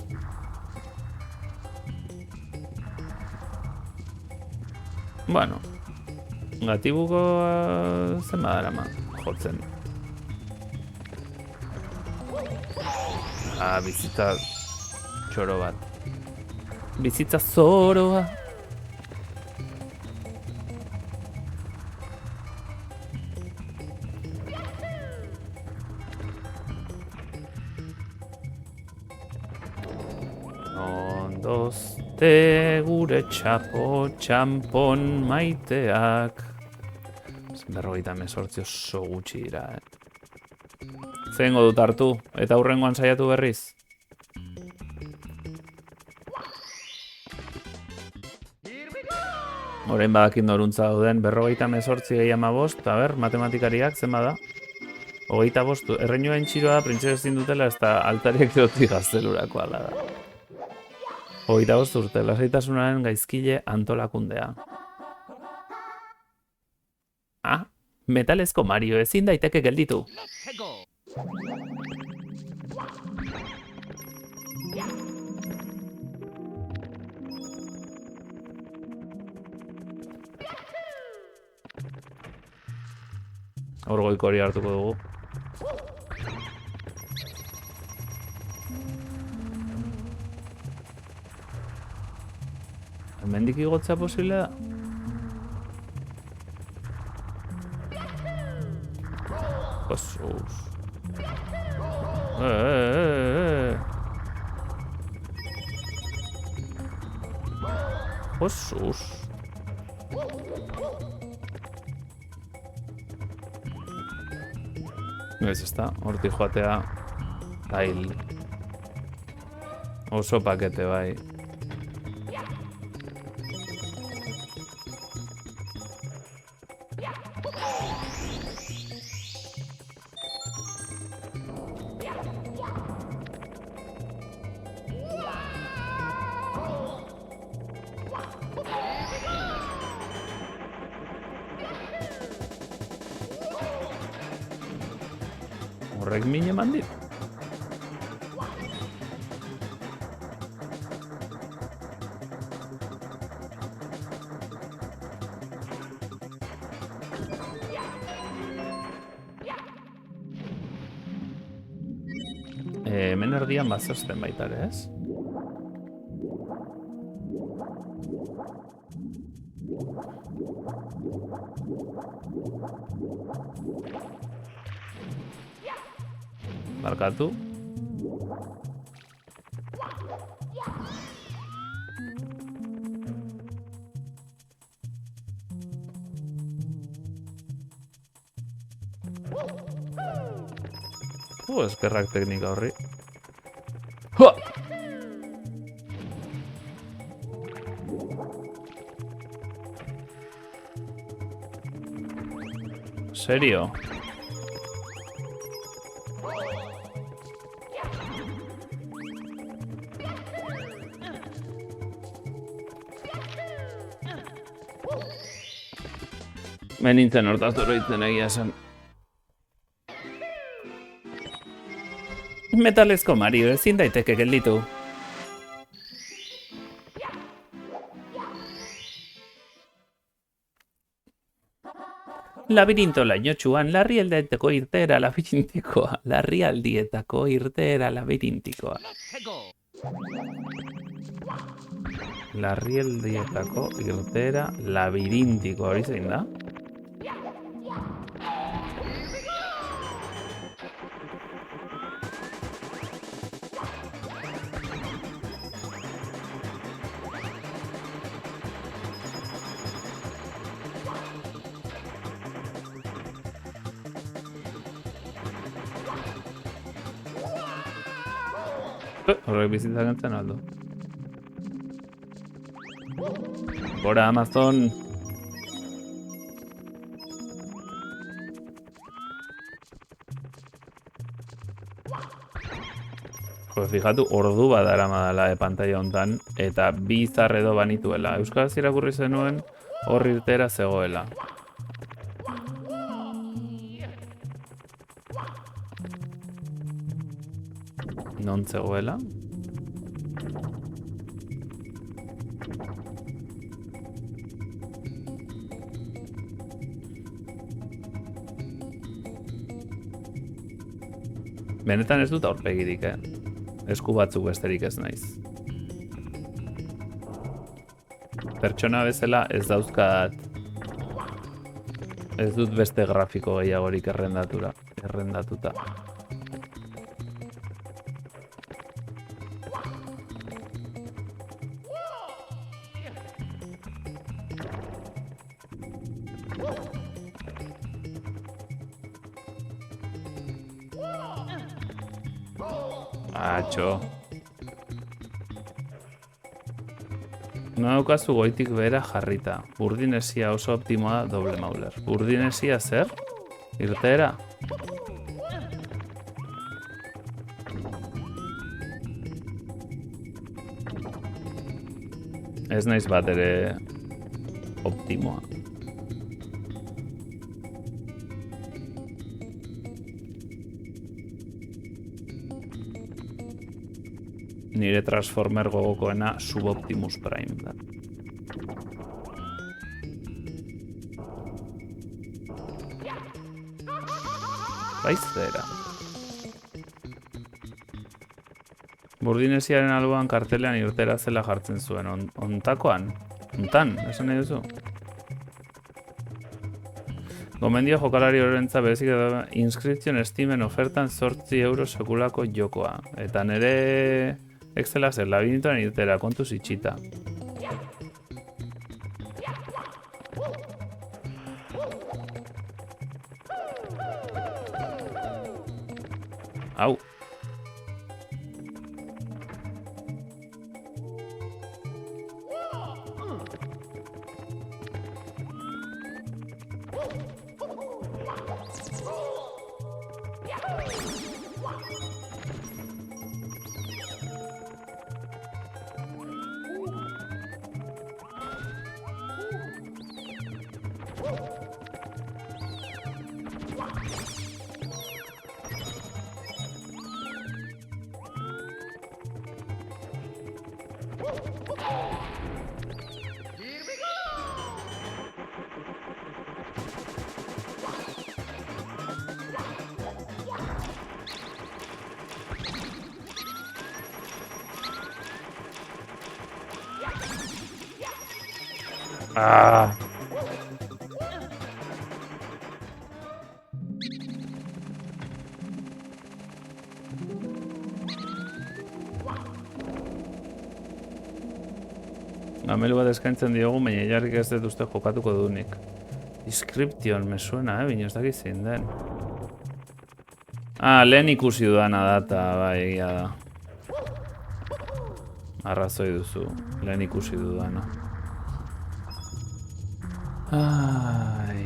Bueno. Gatibuko zen badarama jotzen. Bizitza txoro bat. Bizitza zoroa. Ondozte gure txampon maiteak. 58 oso gutxi dira, Zengo dut hartu, eta hurrengoan saiatu berriz. Orain badakin noruntza dauden 58 gehi 15, a ber, matematikariak zen bada. 25, erreinuen txiroa da printzesa ezin dutela ez da altariek doti gaztelurako ala da. 25 urte, lasaitasunaren gaizkile antolakundea. Metalezko Mario ezin daiteke gelditu. Let's go. Hor goiko hori hartuko dugu. Hemendik igotzea posible da? Osus. Osus. Ez ezta, hortik joatea zail. Oso pakete bai. Horrek min eman dit. Hemen erdian bazazten baita ere, ez? Barkatu. Eskerrak teknika horri. Hua! Serio? Menintzen hortaz oroitzen egia esan. Metalezko Mario ezin daiteke gelditu. Labirinto lainotxuan larrialdietako irteera labirintikoa. Larrialdietako irteera labirintikoa. Let's go. Larrialdietako irteera labirintikoa. Hori zein da? Horrek bizitza gentzen aldo. Bora, Amazon! Fijatu, ordu bat daramadala pantalla hontan, eta bi izar edo banituela. Euskaraz irakurri zenuen hor irtera zegoela. Non zegoela? Benetan ez dut aurpegirik, Esku batzuk besterik ez naiz. Pertsona bezala ez dauzkat. Ez dut beste grafiko gehiagorik errendatuta. Atxo. No daukazu goitik behera jarrita. Burdinesia oso optimoa doble mauler. Burdinesia zer? Irteera? Ez naiz bat ere optimoa. Nire Transformer gogokoena Suboptimus Prime da. Baizera. Burdinesiaren alboan kartelean irtera zela jartzen zuen. Ontakoan? Ontan, esan nahi duzu? Gomendio jokalari horrentza berezik edo Inscription Steamen ofertan 8 euro sekulako jokoa. Eta nere Excela zer labirintoan irtera, kontuz itxita. Hau. Ah. Gamelu bat eskaintzen diogu, baina jarrik ez dut uste jokatuko dunik. Inscription, me suena, bino ez dakit zein den. Ah, lehen ikusi dudana data, bai, egia da. Arrazoi duzu, lehen ikusi dudana. Ai.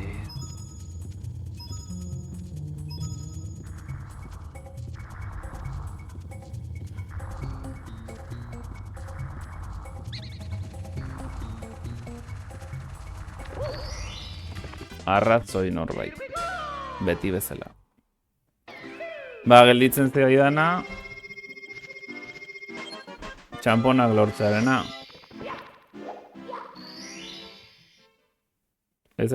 Arratzoi norbait. Beti bezala. Ba, gelditzen zaidana txamponak lortzearena. Ez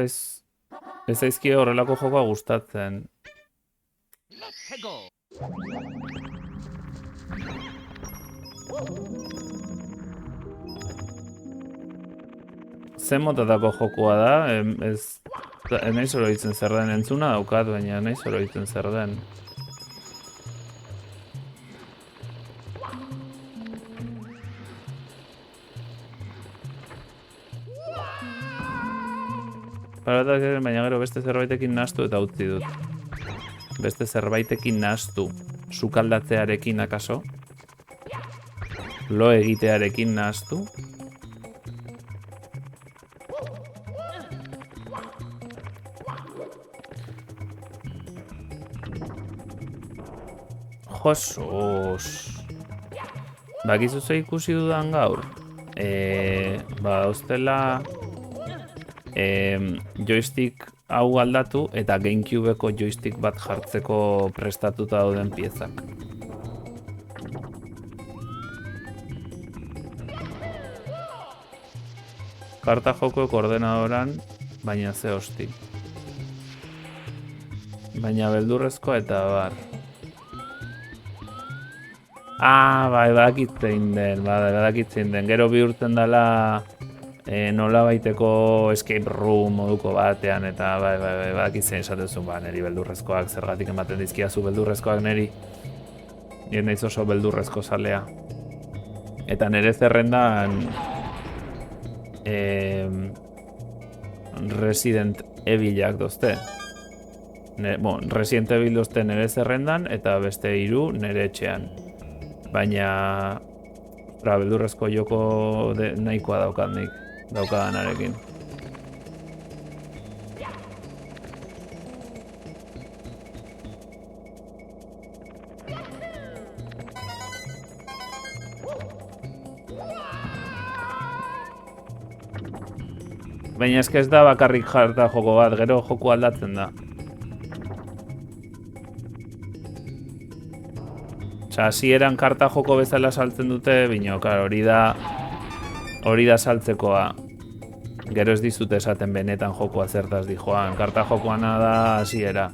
zaizkie horrelako jokoa gustatzen. Let's go. Zen motatako jokoa da, nahi oroitzen zer den entzuna daukat, baina nahi oroitzen zer den. Baina gero beste zerbaitekin nahastu eta utzi dut. Beste zerbaitekin nahastu. Sukaldatzearekin akaso? Lo egitearekin nahastu? Josos. Bakizu ze ikusi dudan gaur? Ba, ustela joystick hau aldatu eta Gamecubeko joystick bat jartzeko prestatuta dauden piezak. Karta jokoek ordenadoran, baina ze hosti. Baina beldurrezkoa eta bar. Ah, bai, badakitzein den. Gero bihurtzen dela nola baiteko escape room moduko batean eta bai, badakitzen esatezu, neri beldurrezkoak, zergatik ematen dizkiazu beldurrezkoak neri. Nien naiz oso beldurrezko zalea. Eta nere zerrendan Resident Evilak dozte. Resident Evil dozte nere zerrendan eta beste 3 nere etxean. Baina beldurrezko joko nahikoa daukat nik. Daukadanarekin. Baina ez da bakarrik jarta joko bat, gero joko aldatzen da. Osa, hasieran karta joko bezala saltzen dute, bino, klar, hori da saltzekoa. Gero ez dizute esaten benetan jokoa zertaz di joan. Karta jokoana da hasiera.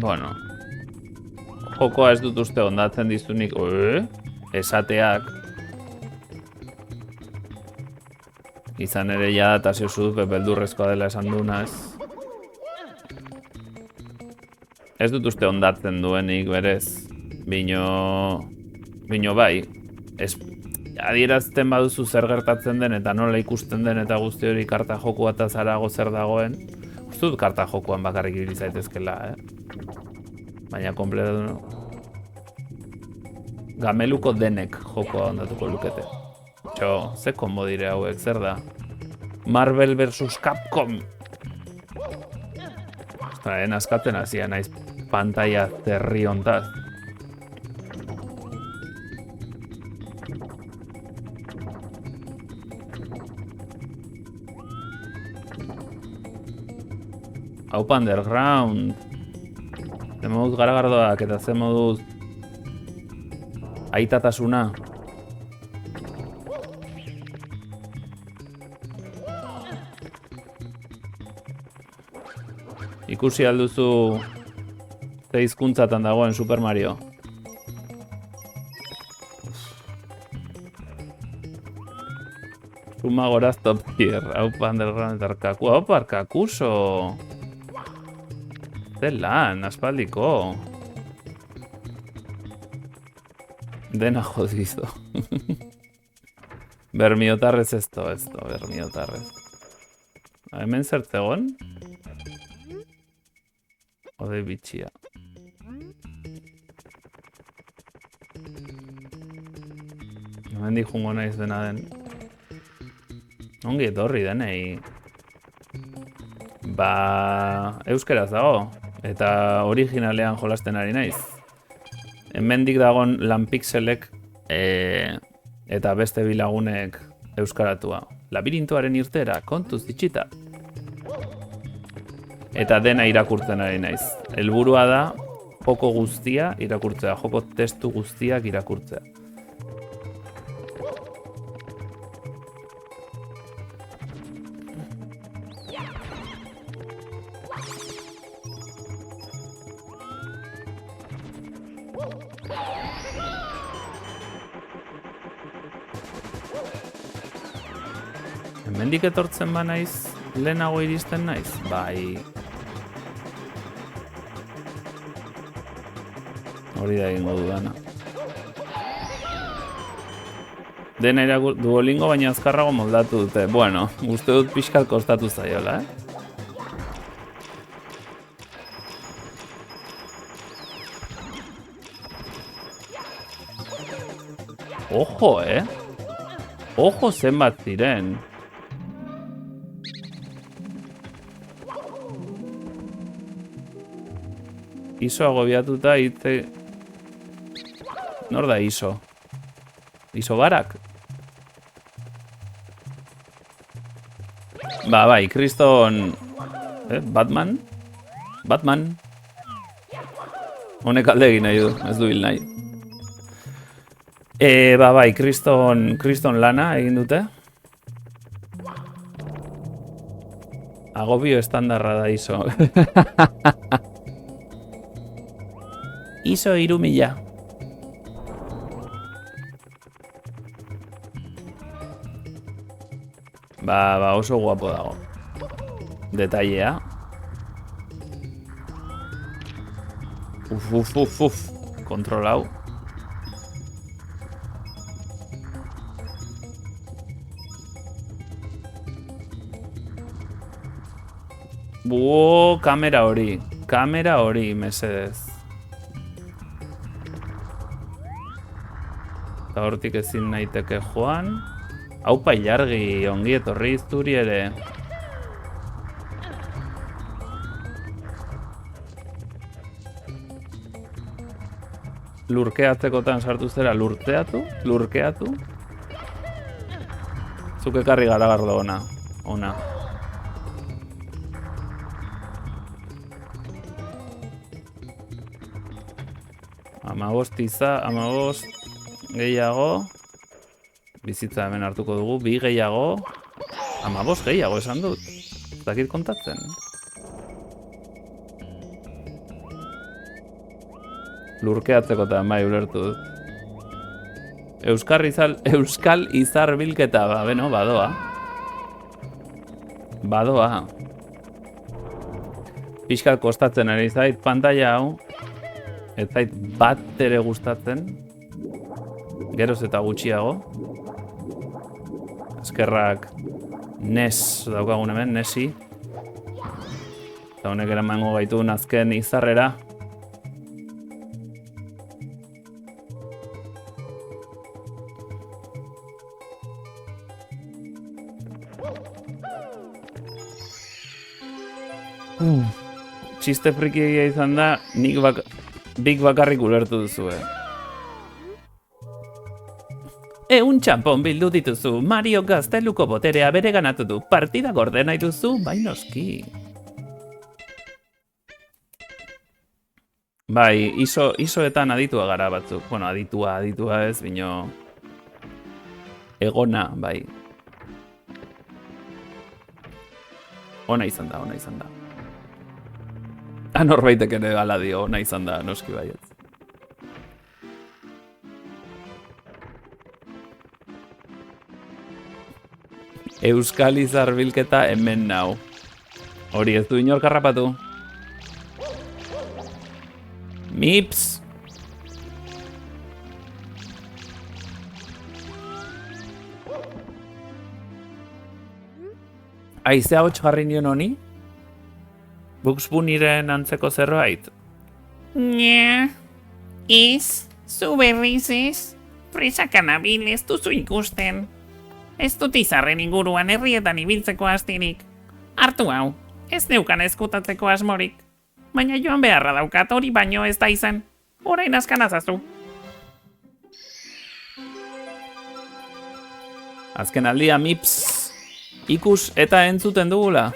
Bueno, jokoa ez dut uste ondatzen dizunik, esateak. Izan ere ja datazio dut beldurrezkoa dela esan dunaz. Ez dut uste ondatzen duenik berez, bino bai. Adierazten baduzu zer gertatzen den eta nola ikusten den eta guzti hori karta jokua eta zarago zer dagoen. Uste dut karta jokuan bakarrik ibili zaitezkela, Baina kompletatu no. Gameluko denek jokoa ondatuko lukete. Ze konbo dire hauek, zer da? Marvel vs Capcom! Askatzen hasia naiz pantalla zerri hontaz. Hau Underground. Ze moduz garagardoak eta ze moduz aitatasuna. Ikusi alduzu ze hizkuntzatan dagoen Super Mario. Suma goraz top tier. Hau Underground eta Arkaku. Hau Arkakuso. Zelan, aspaldiko. Dena jodizo. Bermiotarrez esto, bermiotarrez. Hemen zertzegon? Ode bitxia. Hemen dijungo naiz dena den. Ongi etorri denei. Euskeraz dago. Eta originalean jolasten ari naiz. Hemendik dagon lanpixelek eta beste bilagunek euskaratua. Labirintoaren irtera, kontuz ditxita. Eta dena irakurtzen ari naiz. Helburua da, joko guztia irakurtzea, joko testu guztiak irakurtzea. Hemendik etortzen ba naiz, lehenago iristen naiz? Bai. Hori da egingo dudana. Dena Duolingo baina azkarrago moldatu dute. Bueno, uste dut pixkat kostatu zaiola, Ojo, Ojo zenbat ziren. Iso agobiatuta hitze... Nor da Iso? Iso barak? Bai, Kriston... Batman? Batman? Honek alde egin nahi du, ez du hil nahi. Bai, Kriston lana egin dute. Agobio estandarra da Iso. Iso 3000. Oso guapo dago. Detailea. Uf. Kontrolau. Kamera hori, mesedez. Eta hortik ezin naiteke joan. Aupa ilargi, ongi etorri izturi ere. Lurkeatzekotan sartu zera, lurkeatu. Zuk ekarri garagardo ona. Amabost gehiago. Bizitza hemen hartuko dugu, 2 gehiago. 15 gehiago esan dut. Ez dakit kontatzen. Lurkeatzekotan, bai, ulertu dut. Euskal izar bilketa, beno, badoa. Pixkat kostatzen ari zait pantalla hau. Ez zait bat ere gustatzen. Geroz eta gutxiago. Eskerrak NES daukagun hemen, NESi. Eta honek eramango gaitu azken izarrera. Txiste friki egia izan da, nik big bakarrik ulertu duzue. Un txampon bildu dituzu, Mario gazteluko boterea bere ganatu du, partida gorde nahi duzu, bai noski. Bai, isoetan aditua gara batzuk. Bueno, aditua ez, bino... Egona, bai. Ona izan da. Norbaitek ere gala dio, ona izan da, noski baiet. Euskal izar bilketa hemen nau. Hori ez du inork harrapatu. Mips! Aizea hots jarri nion honi? Bugs Bunnyren antzeko zerbait? Nya, ez, zu berriz ez, presaka nabil ez duzu ikusten. Ez dut izarren inguruan herrietan ibiltzeko astirik. Hartu hau, ez neukan eskutatzeko asmorik. Baina joan beharra daukat hori baino ez da izan. Orain askan azazu. Azken aldia Mips ikus eta entzuten dugula.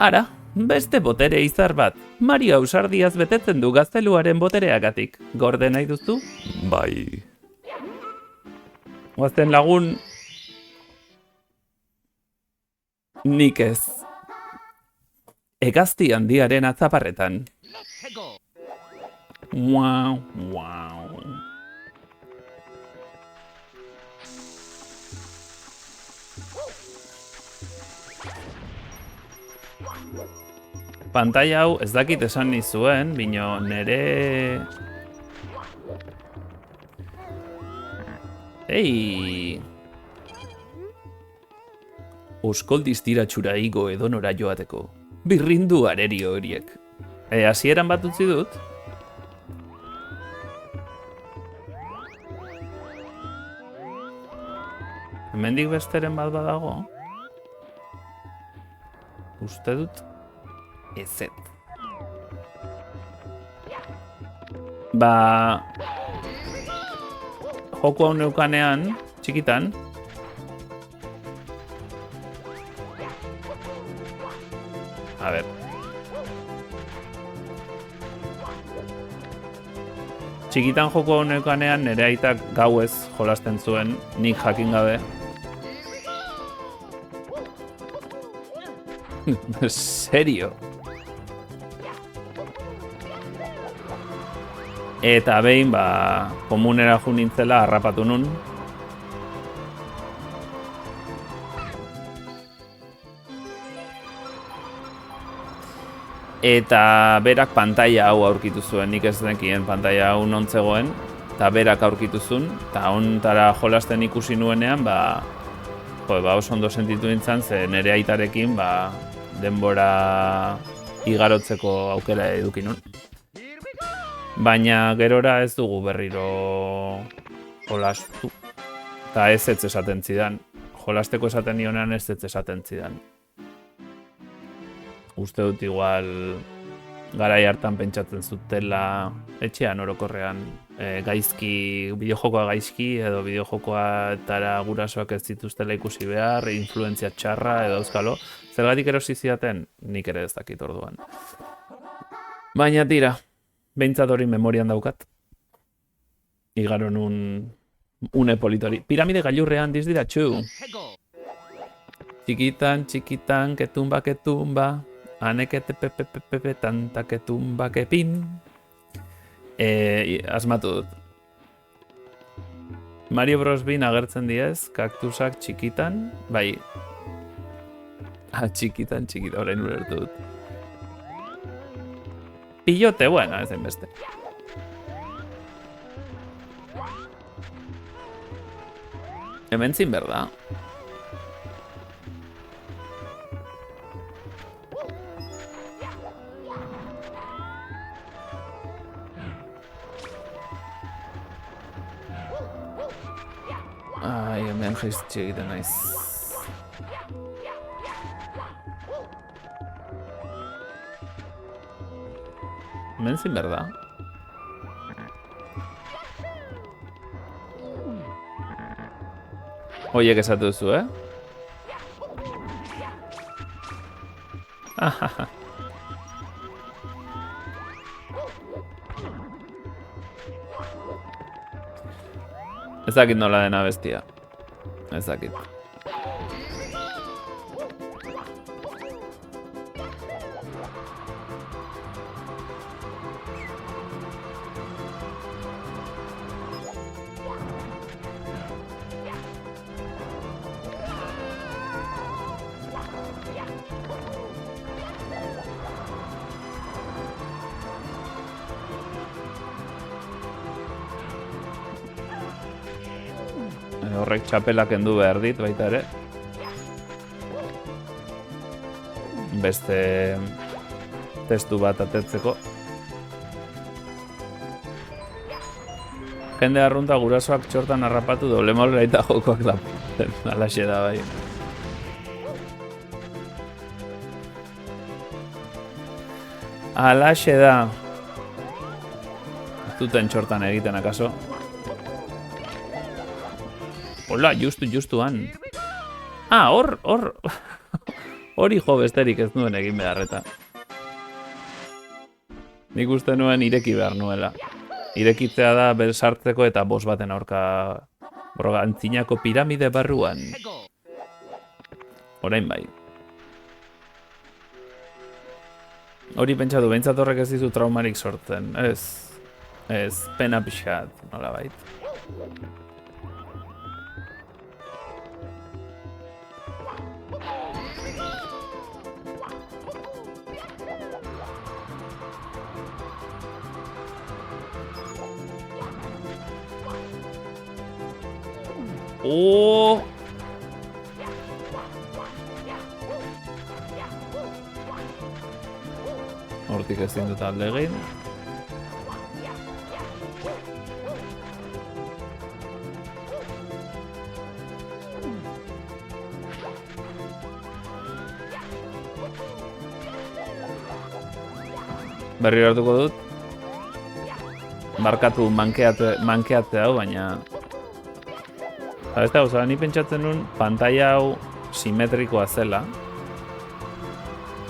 Ara, beste botere izar bat. Mario ausardiaz betetzen du gazteluaren botereagatik. Gorde nahi duzu? Bai. Oazten lagun... Nik ez. Egazti handiaren atzaparretan. Wow. Pantalla hau ez dakit esan nizuen, bino nere... Ei! Oskoldiz tiratxura igo edonora joateko. Birrindu arerio horiek. Hasieran bat utzi dut? Hemendik besteren bat badago? Uste dut? Ezet. Ba... Joko hau neukanean, txikitan. A ber. Txikitan joko hau neukanean nire aitak gauez jolasten zuen, nik jakin gabe. Serio? Eta behin, komunera jo nintzela harrapatu nun. Eta berak pantalla hau aurkitu zuen, nik ez nekien pantalla hau non zegoen. Eta berak aurkitu zuen, eta hontara jolasten ikusi nuenean, oso ondo sentitu nintzen, ze nire aitarekin, denbora igarotzeko aukera eduki nun. Baina gerora ez dugu berriro jolastu. Eta ez esaten zidan. Jolasteko esaten nionean ez esaten zidan. Uste dut igual garai hartan pentsatzen zutela etxean orokorrean gaizki, bideojokoa gaizki edo bideojokoatara gurasoak ez dituztela ikusi behar, influentzia txarra edo euskalo. Zergatik erosi zidaten, nik ere ez dakit orduan. Baina tira, behintzat hori memorian daukat. Igaron une politori. Piramide gailurrean dizdiratxu. Let's go. Txikitan, txikitan, ketumba, ketumba. Anekete pepepepepe, tanta ketumba, kepin. Asmatu dut. Mario Bros. Bin agertzen diez, kaktusak txikitan, bai. Txikitan, txikitan, orain ulertu dut. Pilote, bueno, ez beste. Hemen zin berda. Ai, hemen jaiztxe egiten naiz. Hemen zin berda. Oiek esatu duzu, Ez dakit nola dena bestia. Ez dakit. Horrek txapela kendu behar dit baita ere. Beste testu bat atetzeko. Jende arrunta gurasoak txortan harrapatu doble maulera eta jokoak da. Alaxe da bai. Alaxe da. Ez duten txortan egiten akaso. Hola, justuan. Hor. Hori jo besterik ez nuen egin beharreta. Nik uste nuen ireki behar nuela. Irekitzea da sartzeko eta boss baten aurka antzinako piramide barruan. Let's go. Orain bai. Hori pentsatu, behintzat horrek ez dizu traumarik sortzen. Ez, pena pixkat, nola bait. Oh! Hortik ezin dut alde egin. Berri hartuko dut. Barkatu mankeatzea hau, baina... Ez da, ni pentsatzen nuen pantaila hau simetrikoa zela.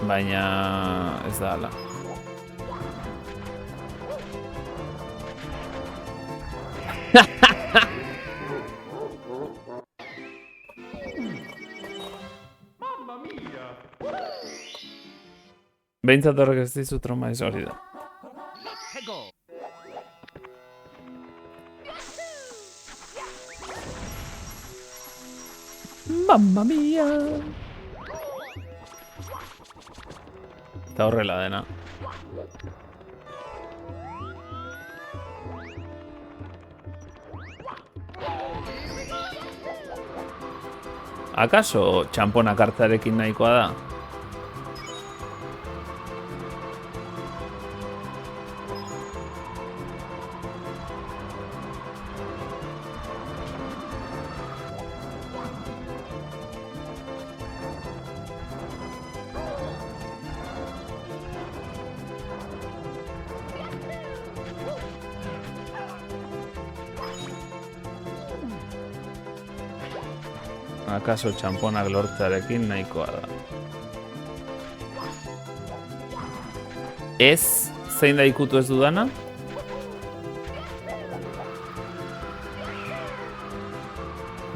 Baina ez da ala. Behintzat horrek ez dizu trauma ez hori da. Let's go. Mamma mia! Eta horrela dena. Akaso txamponak hartzarekin nahikoa da? Akaso txamponak lortzarekin nahikoa da. Ez, zein da ikutu ez dudana?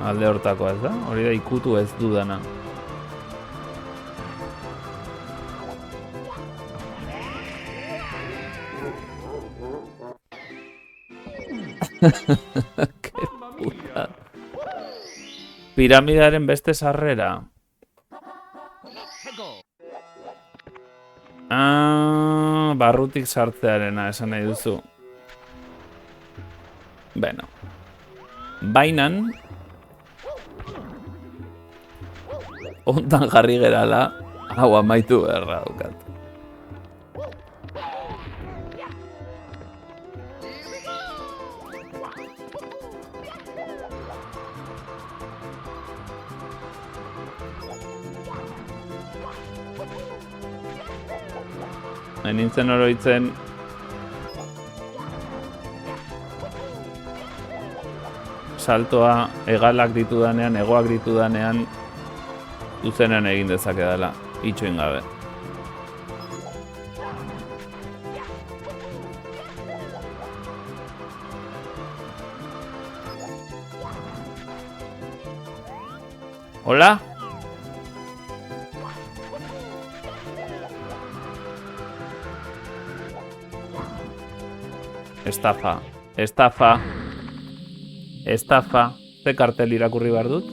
Alde hortakoa ez da? Hori da ikutu ez dudana. Ke puta. Piramidaren beste sarrera. Barrutik sartzearena esan nahi duzu. Beno. Bainan ontan jarri gerala hau amaitu beharra daukat. Nintzen oroitzen saltoa hegalak ditudanean, hegoak ditudanean zuzenean egin dezake dela, itxoin gabe. Hola? Estafa, estafa, estafa. Ze kartel irakurri behar dut?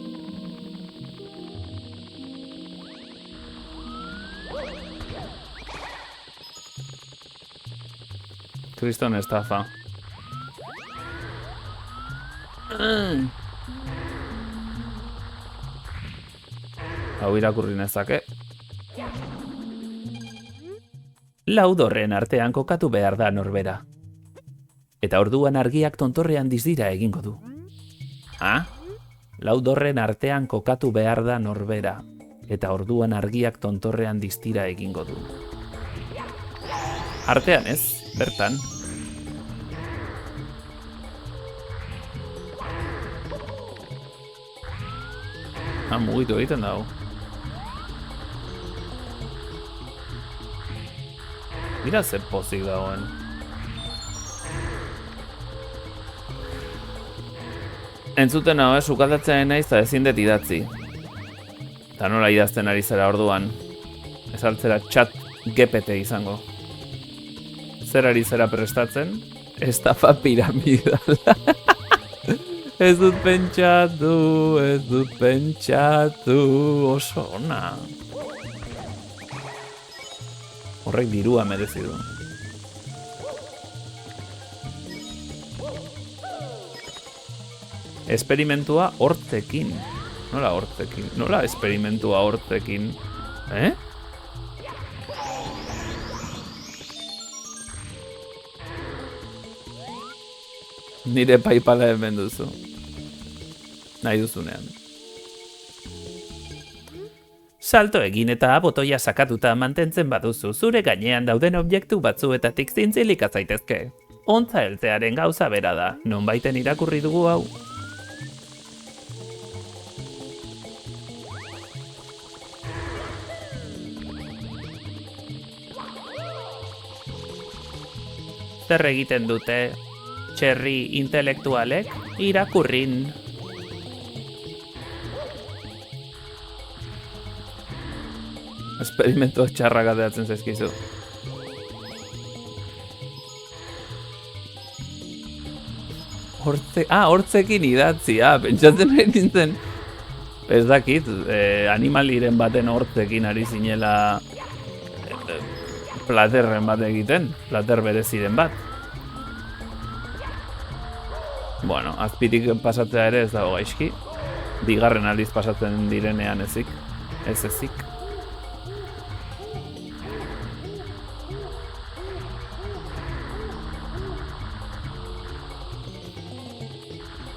Kriston estafa. Hau irakurri nezake. Lau dorren artean kokatu behar da norbera. Eta orduan argiak tontorrean dizdira egingo du. Ha? Lau dorren artean kokatu behar da norbera. Eta orduan argiak tontorrean dizdira egingo du. Artean ez, bertan. Mugitu egiten dago. Mira ze pozik dagoen. Entzuten hau, sukaldatzen naiz eta ezin dut idatzi. Eta nola idazten ari zera orduan. Ez altzera chat GPT izango. Zer ari zera prestatzen? Estafa piramidala. Ez dut pentsatu, ez dut pentsatu. Oso ona. Horrek dirua merezi du. Esperimentua hortzekin. Nola hortzekin? Nola esperimentua hortzekin? Nire PayPala hemen duzu. Nahi duzunean. Salto egin eta botoia sakatuta mantentzen baduzu zure gainean dauden objektu batzuetatik zintzilik zaitezke. Ontza heltzearen gauza bera da, nonbaiten irakurri dugu hau. Zer egiten dute txerri intelektualek irakurrin. Esperimentuak txarrak ateatzen zaizkizu. Hortzekin idatzi, pentsatzen nahi nintzen. Ez dakit, animaliren baten hortzekin ari zinela platerren bat egiten, plater bereziren bat. Bueno, azpitik pasatzea ere ez dago gaizki. Bigarren aldiz pasatzen direnean ezik. Ez ezik.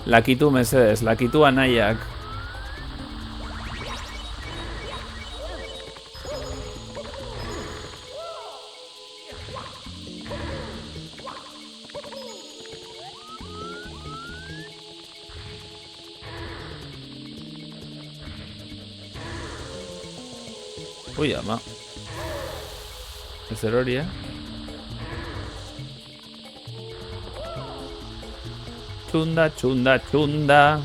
Lakitu mesedez, lakitu anaiak. Ui, ama. Ez erori, Txunda, txunda, txunda.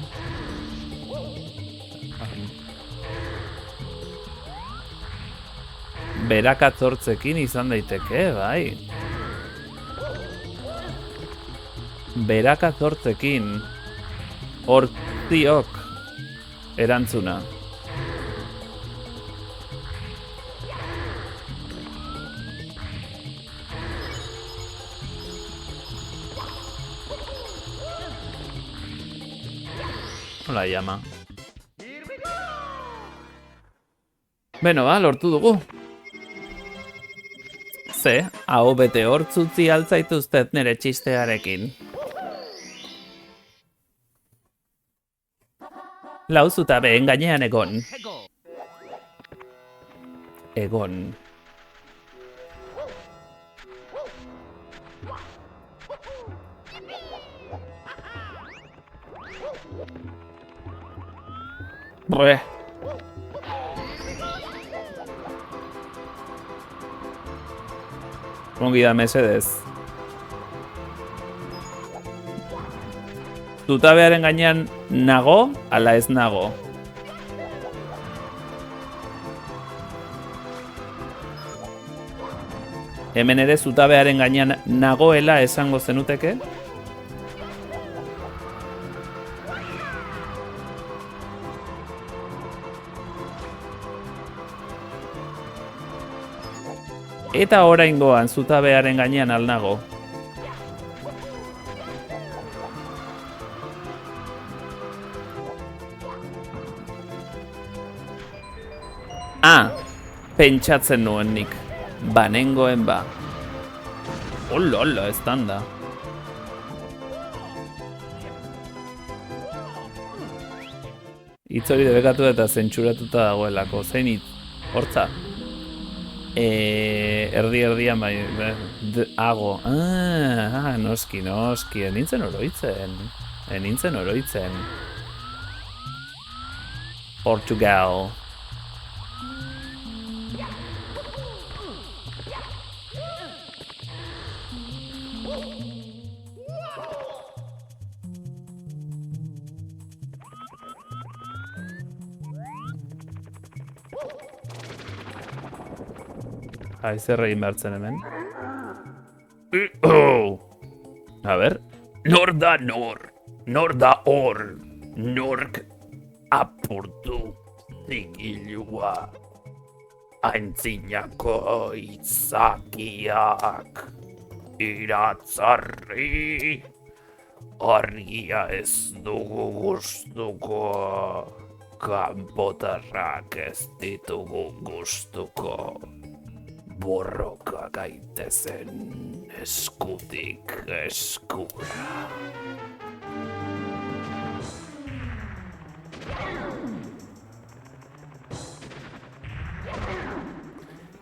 Berakatzortzekin izan daiteke, bai. Berakatzortzekin. Hortiok. Erantzuna. Hola, llama. Beno, lortu dugu. Ze, hau bete hortzutzi altzaituztet nire txistearekin. Lau zutabeen gainean egon. Egon. Bre. Ongi da, mesedez. Zutabearen gainean nago, ala ez nago. Hemen ere zutabearen gainean nagoela esango zenuteke? Eta oraingoan zutabearen gainean alnago. Pentsatzen nuen nik. Banengoen ba. Hola, ez da. Hitz hori debekatu eta zentsuratuta dagoelako. Zein hitz? Hortza. Erdian bai, ago. Noski, enintzen oroitzen. Portugal. Zer egin behartzen hemen. A ber. Nor da nor. Nor da hor. Nork apurtu zigilua. Aintzinako izakiak. Iratzarri. Argia ez dugu gustuko. Kanpotarrak ez ditugu gustuko. Borroka gaitezen eskutik eskura.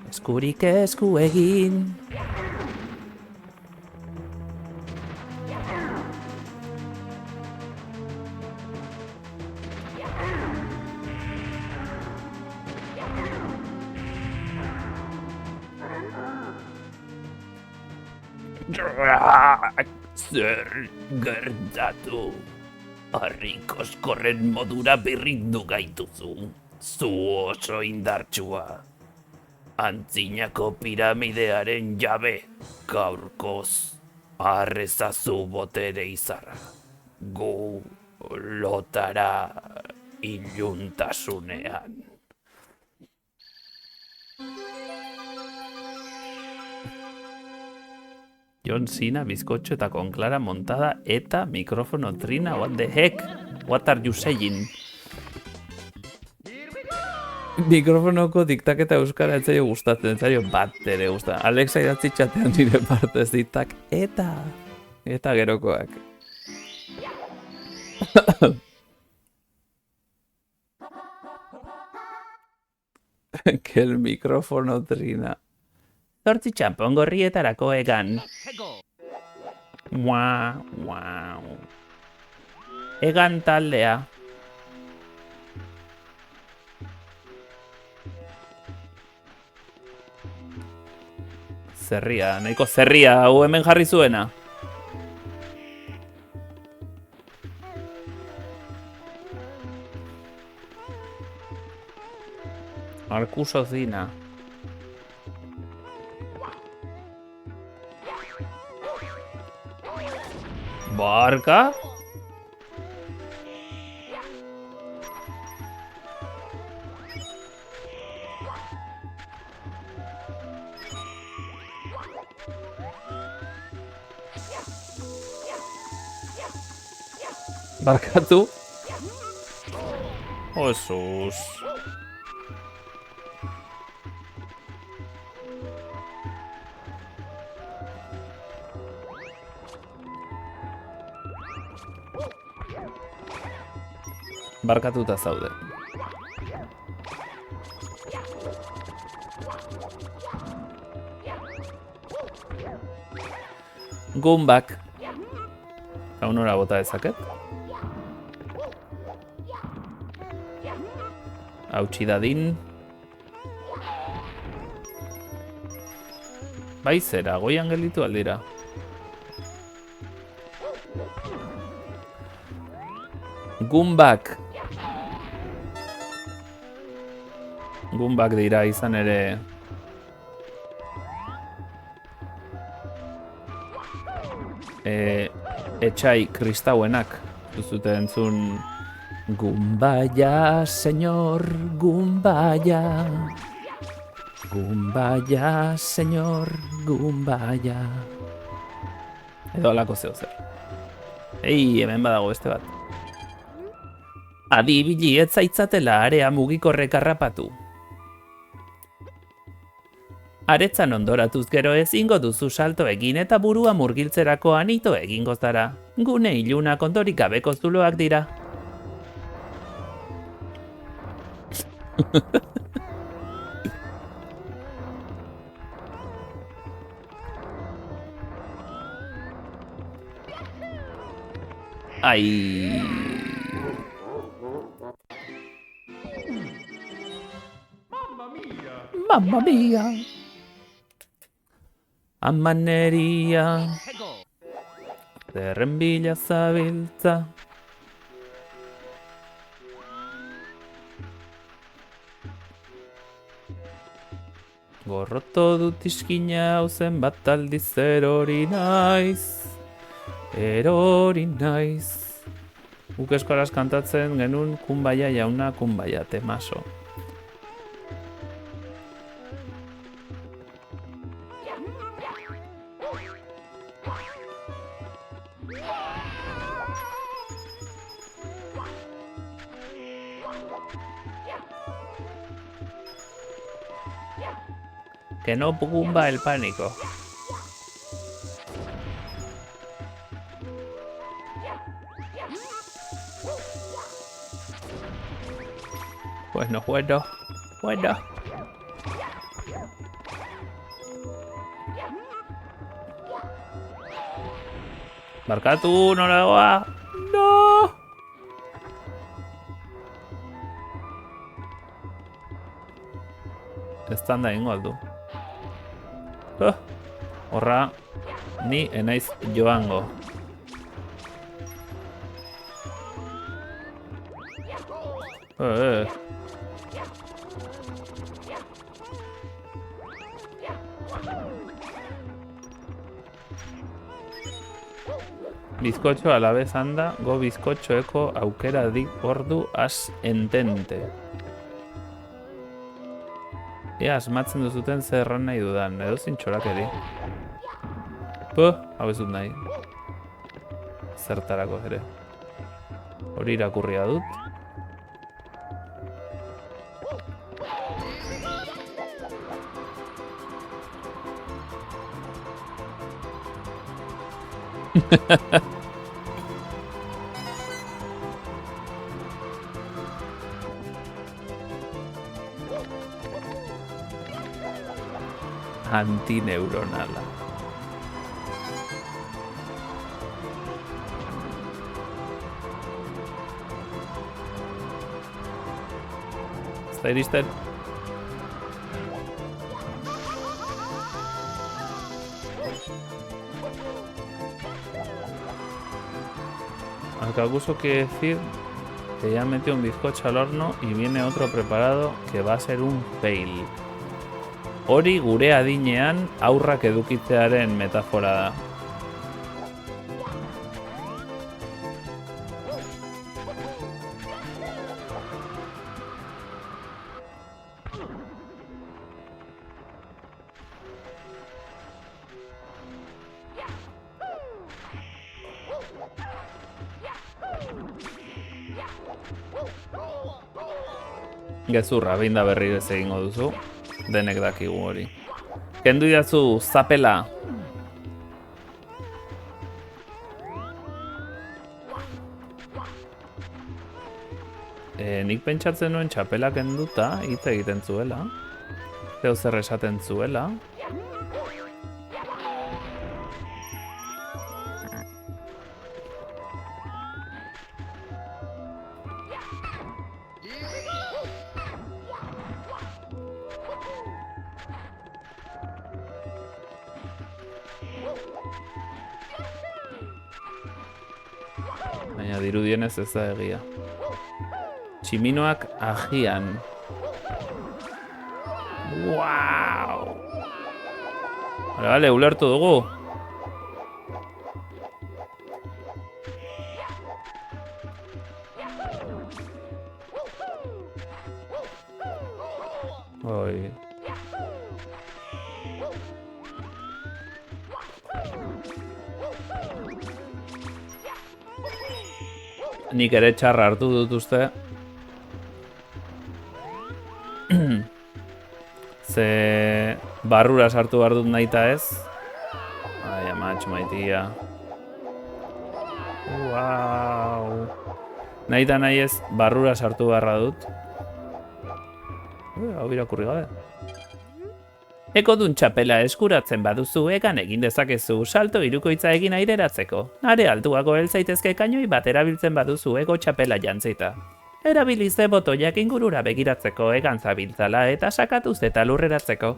Eskurik esku egin. Zer gertatu? Harrikoskorren modura berrindu gaituzu. Zu oso indartsua. Antzinako piramidearen jabe. Gaurkoz harrezazu botere izarra. Gu lotara iluntasunean. John Cena, bizkotxo eta con Clara montada eta mikrofono trina, what the heck? What are you saying? Mikrofonoko diktaketa euskara etzaio gustatzen, etzaio bat ere gustatzen. Alexa idatzi txatean nire partez ditak eta gerokoak. Kel mikrofono trina. Zortzi txampon gorrietarako egan. Wow. Egan taldea. Zerria, nahiko zerria, hau hemen jarri zuena. Arkusozina. Barka? Barkatu? Osus. Barkatuta zaude. Gumbak. Hau nora bota dezaket? Hautsi dadin. Bai zera, goian gelditu aldira. Gumbak. Gumbak dira izan ere. Etxai kristauenak. Duzute entzun. Gumbaya, señor, gumbaya. Gumbaya, señor, gumbaya. Edo alako zeo zer. Ei, hemen badago beste bat. Adibili ez zaitzatela area mugikorrek harrapatu. Aretzan ondoratuz gero ezingo duzu salto egin eta burua murgiltzerako anito egingo zara. Gune ilunak ondorik gabeko zuloak dira. Ai. Mamma mia. Amaneria. Zerren bila zabiltza. Gorroto dut iskina hauzen bat aldiz erori naiz. Erori naiz. Guk eskoraz kantatzen genuen kunbaia jauna kunbaia temaso. Que no cumba el pánico. Bueno. Barkatu, noragoa. No. Estan da ingo aldu. Horra, ni enaiz joango. Bizkotxo alabez anda, go bizkotxoeko aukera dik ordu as entente. Ea asmatzen duzuten zerran nahi dudan, edo zintxorakeri. Hau ez dut nahi. Zertarako ere. Hori irakurria dut. Antineuronala. Ez da iristen. Porque acuso quiere decir que ya metió un bizcocho al horno y viene otro preparado que va a ser un fail. Hori gure adinean aurrak edukitzearen metafora da. Gezurra, behin da berriro ez egingo duzu. Denek dakigu hori. Kendu idazu, zapela. Nik pentsatzen nuen txapela kenduta hitz egiten zuela. Zeu zer esaten zuela. Baina dirudienez ez da egia. Tximinoak agian. Wow! Bale, ulertu dugu. Oi. Nik ere txarra hartu dut uste. Ze barrura sartu behar dut nahita ez. Ai, amatxo maitia. Wow. Nahita nahi ez barrura sartu beharra dut. Hau irakurri gabe. Ekodun txapela eskuratzen baduzu egan egin dezakezu salto hirukoitza egin aireratzeko. Are altuago heltzaitezke kainoi bat erabiltzen baduzu ego txapela jantzita. Erabilize botoiak ingurura begiratzeko egan zabiltzala eta sakatuz eta lurreratzeko.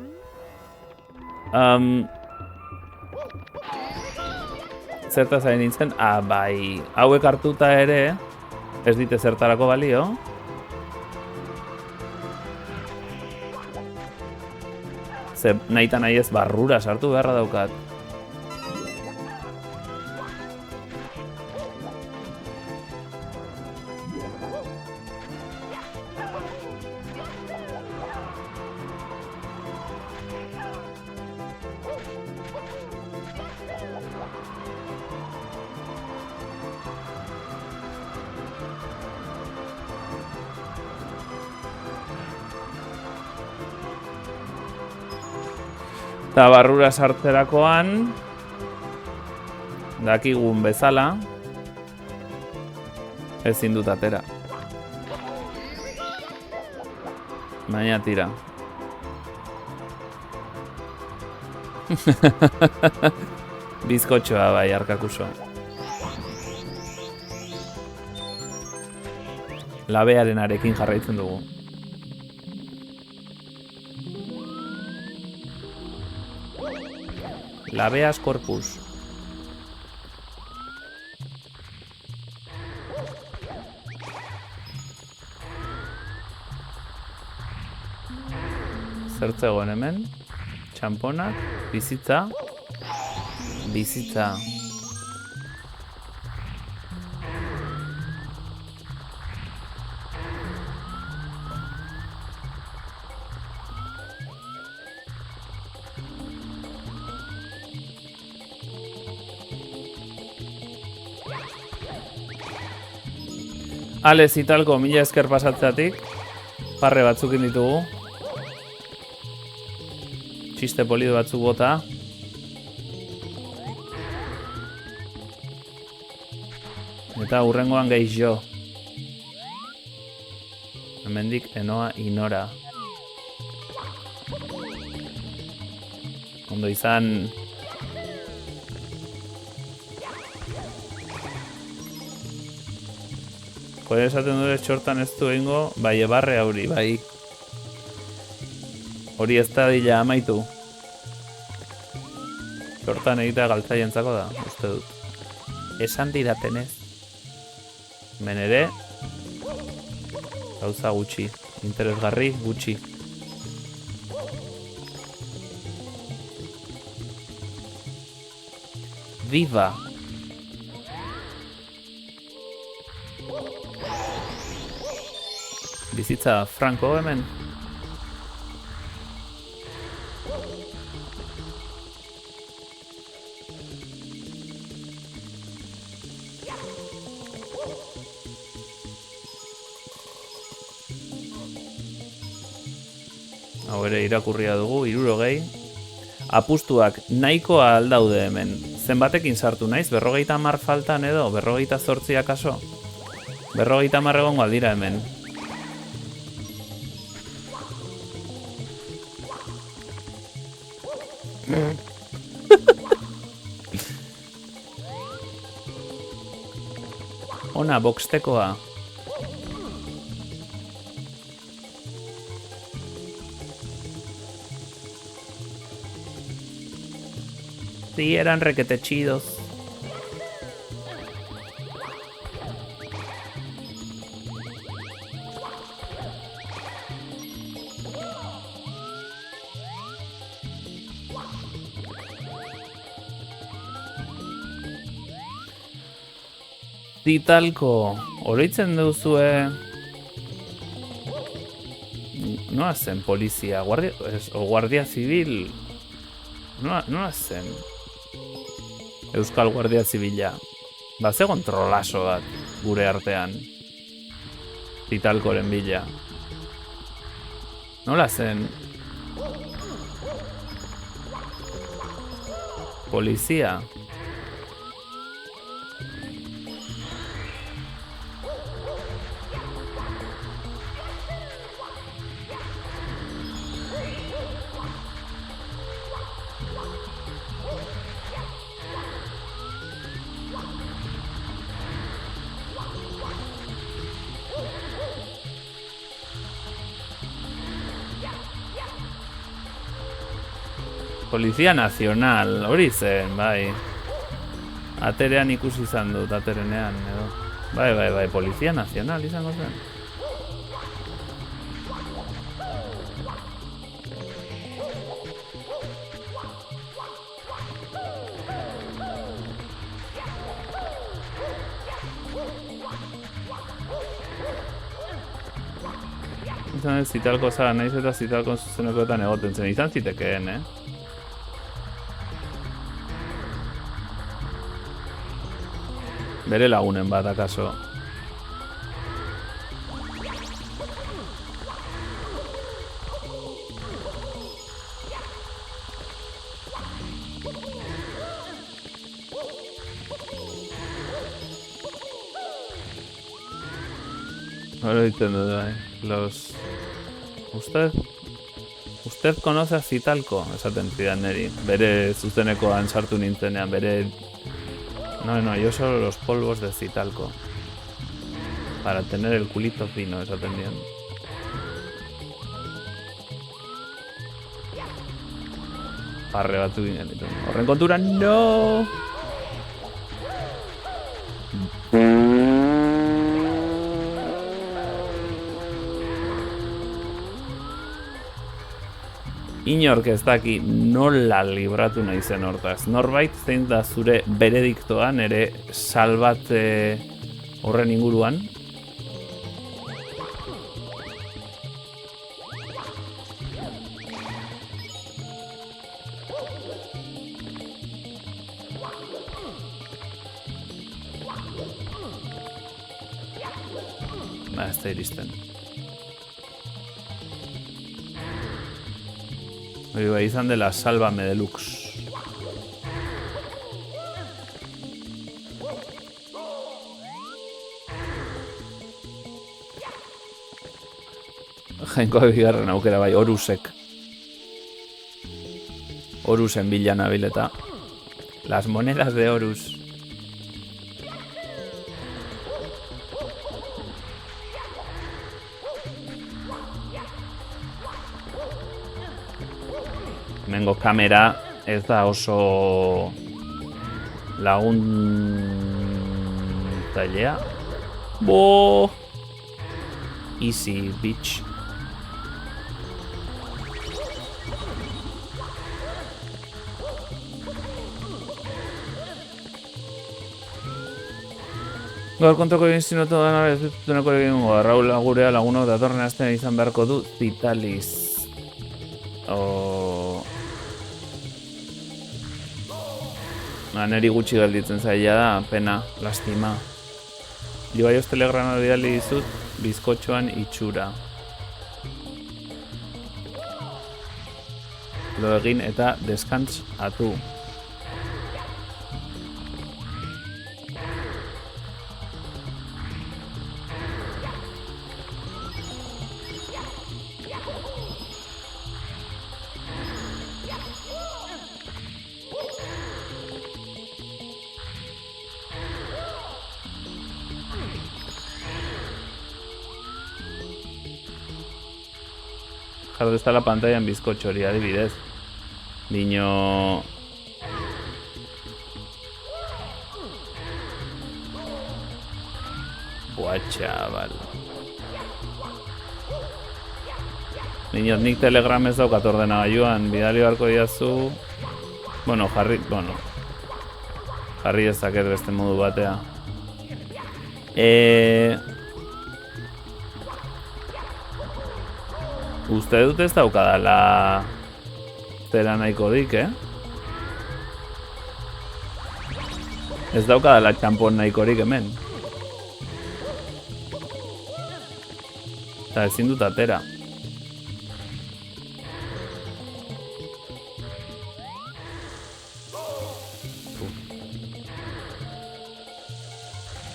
Zertaz ari nintzen? Bai, hauek hartuta ere ez dite zertarako balio. Ze nahita nahi ez barrura sartu beharra daukat. Eta barrura sartzerakoan dakigun bezala ezin dut atera. Baina tira. Bizkotxoa bai, arkakuso. Labearen arekin jarraitzen dugu. Labeas corpus. Zertzegoen hemen. Txamponak, bizitza. Bizitza. Ale, zitalko, mila esker pasatzeatik. Parre batzukin ditugu. Txiste polido batzuk bota. Eta hurrengoan geixo. Hemendik enoa inora. Ondo izan. Kode esaten dure txortan ez du egingo, bai ebarre hauri, bai. Hori ez da dila amaitu. Txortan egitea galtzaientzako da, uste dut. Esan didatenez. Hemen ere, gauza gutxi, interesgarri gutxi. Viva! Bizitza franko hemen. Hau ere irakurria dugu, 60. Apustuak nahikoa aldaude hemen. Zenbatekin sartu naiz? 50 faltan edo? 58 akaso? 50 egongo aldira hemen. Ona, boxtekoa. Sí, eran requete chidos. Zitalko, oroitzen duzue... Noa zen polizia, guardia zibil... Noa zen... Euskal Guardia Zibila. Ba, ze kontrolaso bat gure artean. Zitalkoren bila. Nola zen? Polizia. Polizia Nazional, hori zen, bai. Aterean ikusi izan dut, aterenean, edo. Bai, Polizia Nazional izango zen. Izan ez zitalko zara, nahiz eta zitalko zuzenekoetan egoten zen, izan zitekeen, Bere lagunen bat, akaso. Ahora dicen, los... Usted conoce a Zitalko, esaten zidan neri. Bere zuzenekoan sartu nintzenean, bere... No, yo solo los polvos de Zitalko. Para tener el culito fino, esaten dian. Parre batu ginen ditu. Horren kontura, no! Inork ez daki nola libratu nahi zen hortaz. Norbait zein da zure berediktoan ere salbate horren inguruan? Ba, ez da iristen. Hori bai izan dela Sálvame Deluxe. Jainko bigarren aukera bai, Horusek. Horusen bila nabileta. Las monedas de Horus. Hemengo kamera ez da oso laguntzailea. Bo. Easy, bitch. Gaur kontrako egin zinotu da nara ez dutuneko egin goa. Raul Agurea lagunok datorren astean izan beharko du Zitaliz. Neri gutxi gelditzen zaila da, pena, lastima. Ibaioz telegrama bidali dizut, bizkotxoan itxura. Lo egin eta deskantz atu. Jarro está la pantalla en bizkotxo hori adibidez. Dino... Buah, chaval. Niños, nik telegram ez daukat ordenagailuan, bidali beharko diazu... jarri dezaket beste modu batea. Uste dut ez daukadala zera nahikorik, Ez daukadala txampon nahikorik hemen. Eta ezin dut atera.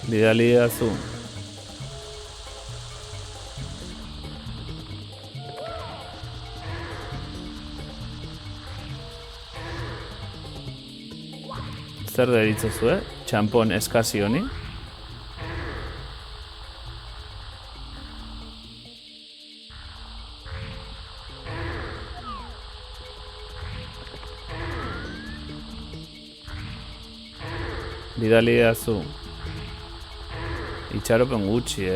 Bidali dazu. Zer deritzozu, txampon eskasi honi? Bidali dazu. Itxaropen gutxi,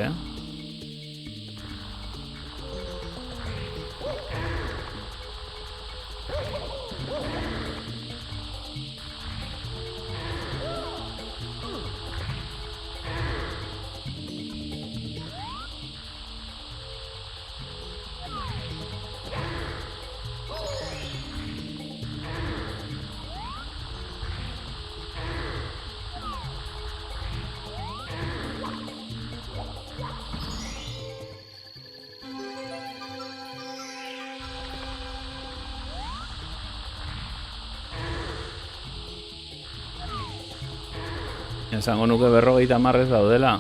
Esango nuke 50 daudela.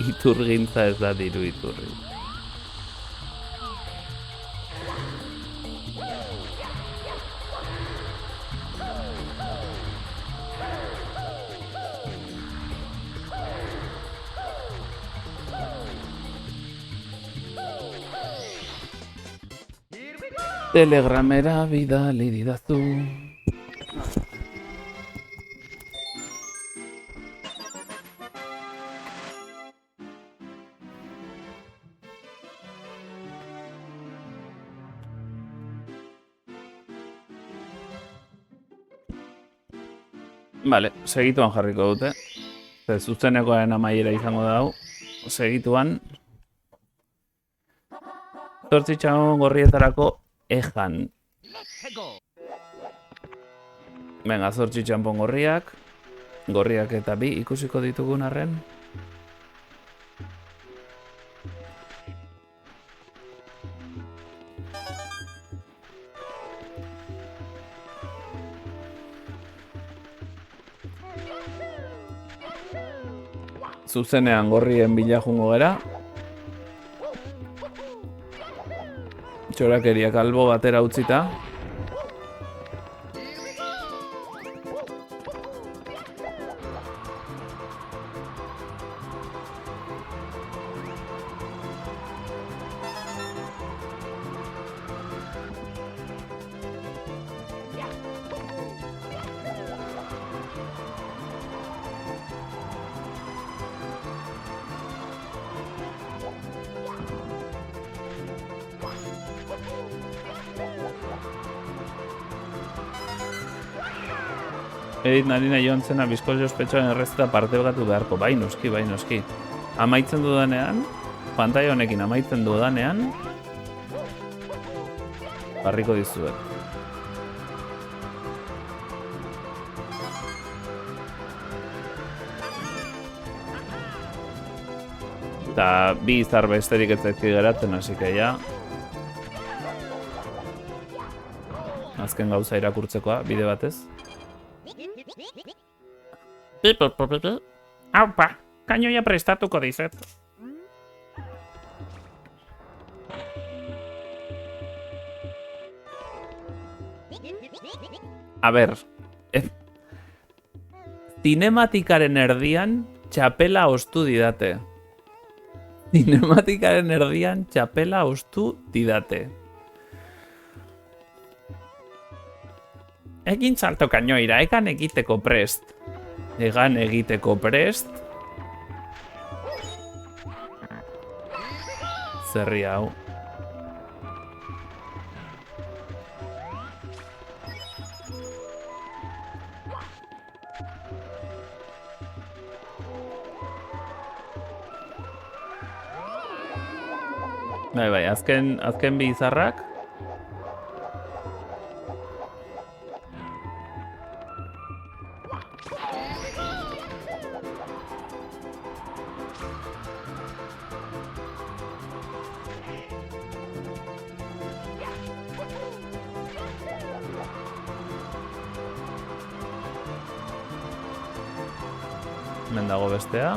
Iturgintza ez da diru iturri. Telegramera bidali didazu. Vale, segituan jarriko dute. Zuzenekoaren amaiera izango da hau. Segituan. Zortzi txampon gorrietarako ejan. Venga, zortzi txampon gorriak. Gorriak eta bi ikusiko ditugun arren. Zuzenean gorrien bila jungo gara. Txorakeriak albo batera utzita. Edit narina joan zena bizkoz ospetsuaren errezeta parte begatu beharko. Bai noski, bai noski. Amaitzen dudanean, pantaila honekin amaitzen dudanean, barriko dizuet. Eta bi izar besterik ez zaizki geratzen, hasi que ja. Azken gauza irakurtzekoa, bide batez. Aupa, kainoia prestatuko dizet. A ber, zinematikaren erdian txapela ostu didate. Zinematikaren erdian txapela ostu didate. Egin salto kainoira, egan egiteko prest. Egan egiteko prest. Zerri hau. Bai, azken bi izarrak. Hemen dago bestea.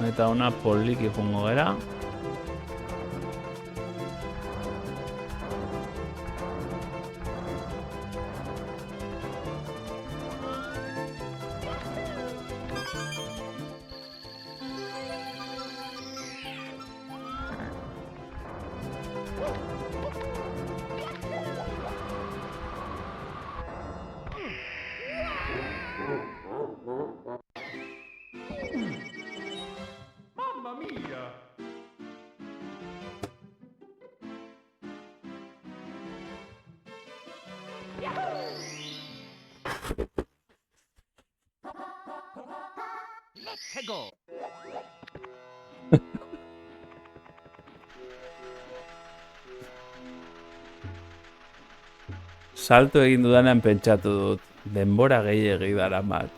Eta ona poliki jungo gara. Let's go. Salto egin dudanean pentsatu dut, denbora gehiegi daramat.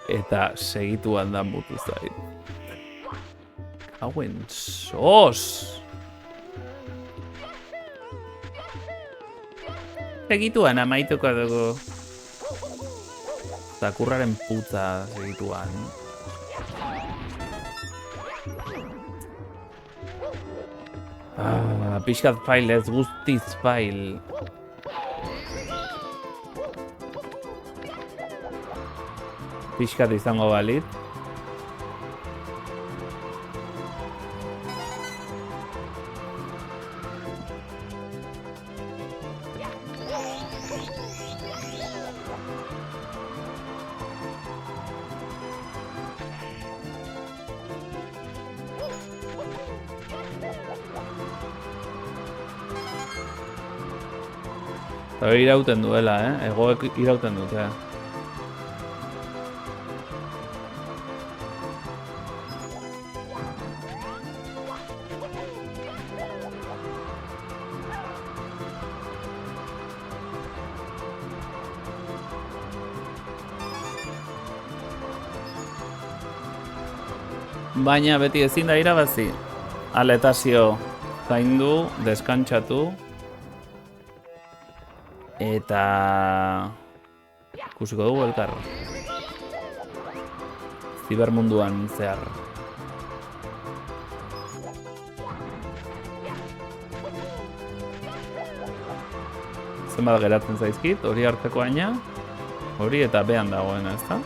Eta segitu handan mutu zait. Hauen sos! Segituan amaituko dugu. Zakurraren puta segituan. Pixkat fail ez, guztiz fail. Pixkat izango balit. Eta irauten duela, egoek irauten dute. Baina beti ezin da irabazi. Aletazio zaindu, deskantsatu. Eta ikusiko dugu elkar. Zibermunduan zehar. Zenbat geratzen zaizkit, hori hartzeko aina. Hori eta behan dagoena, ezta?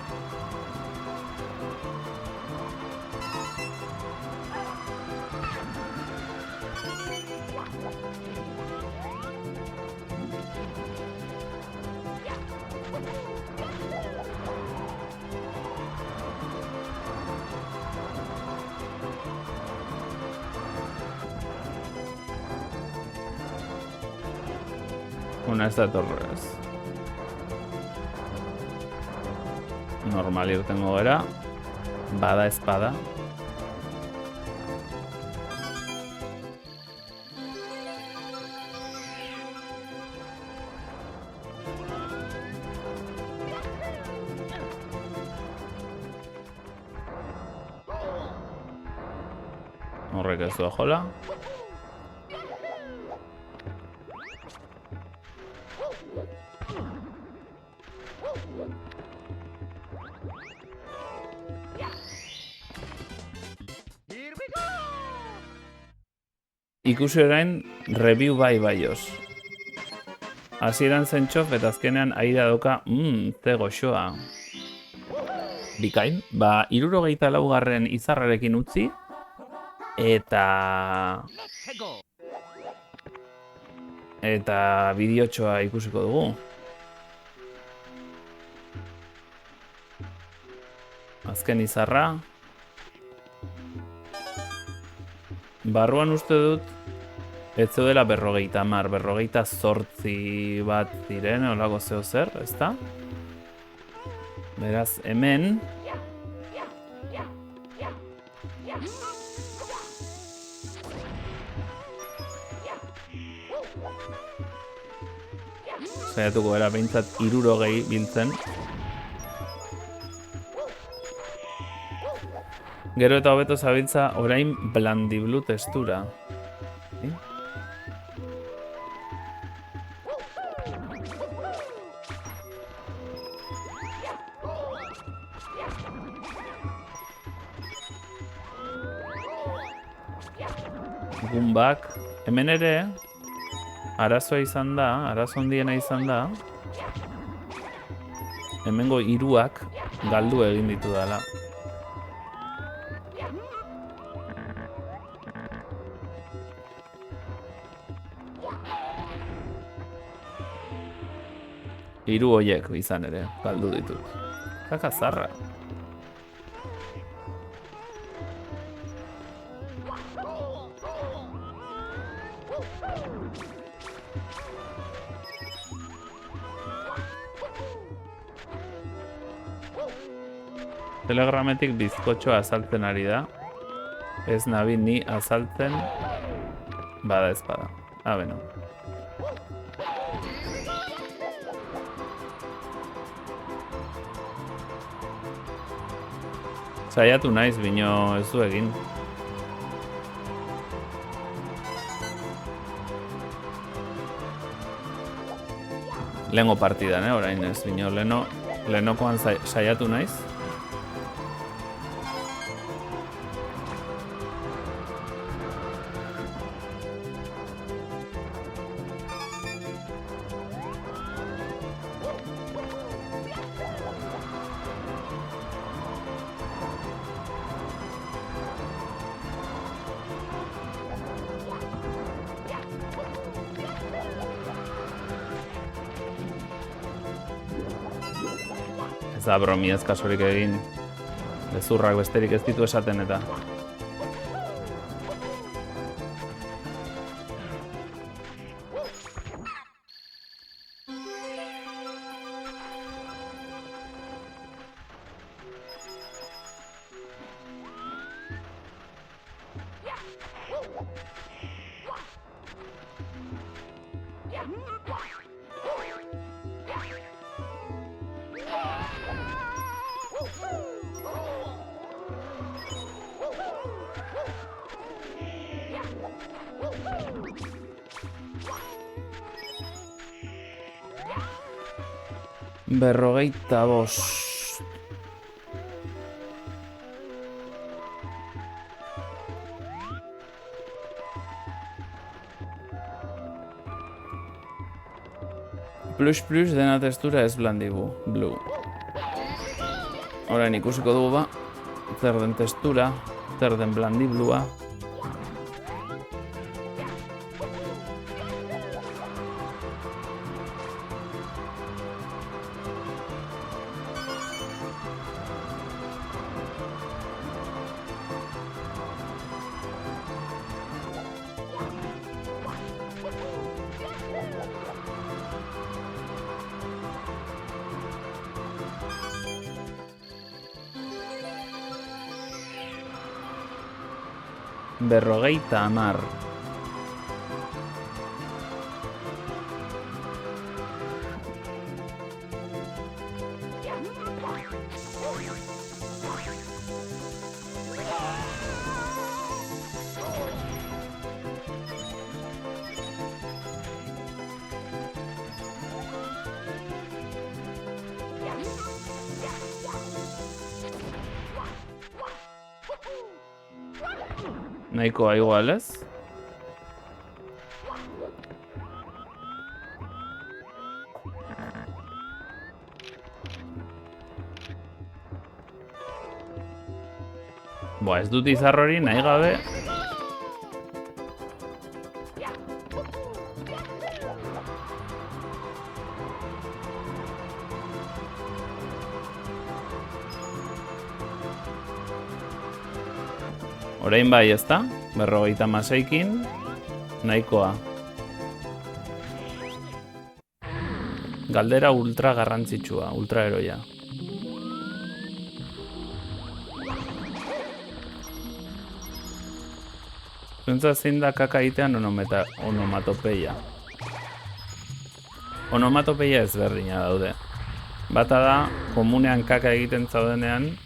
Una ez da torrez. Normal irtengo gara. Bada espada. Horrek ez du jola. Here we go! Ikusi orain review bai baioz. Hasieran zen txof eta azkenean aira doka, ze goxoa. Bikain, 64. izarrarekin utzi, eta bideotxoa ikusiko dugu. Azken izarra. Barruan uste dut, ez zeudela 58 bat diren, olako zeo zer, ezta? Beraz, hemen... Saiatuko gara behintzat 60 biltzen. Gero eta hobeto zabiltza orain blandiblu testura. Gumbak. Hemen ere, arazoa izan da, arazo handiena izan da, hemengo hiruak galdu egin ditu dela. Hiru horiek izan ere, galdu ditut. Kaka zarra. Telegrametik bizkotxoa azaltzen ari da. Ez nabi ni azaltzen bada espada. Beno. Saiatu naiz, bino ez du egin. Lehengo partidan, orain ez, bino lehenokoan saiatu naiz. Ez da bromi ez kasurik egin. Gezurrak besterik ez ditu esaten eta. Berrogeita bost. Plus dena testura ez blandibu, blue. Orain ikusiko dugu zer den testura, zer den blandiblua. 50. Nahikoa igual, ez? Boa, ez dut izar hori nahi gabe. Orain bai, ezta? 56kin, nahikoa. Galdera ultra garrantzitsua, ultra heroia. Zuntza zein da kaka egitean onomatopeia. Onomatopeia ezberdina daude. Bata da, komunean kaka egiten zaudenean,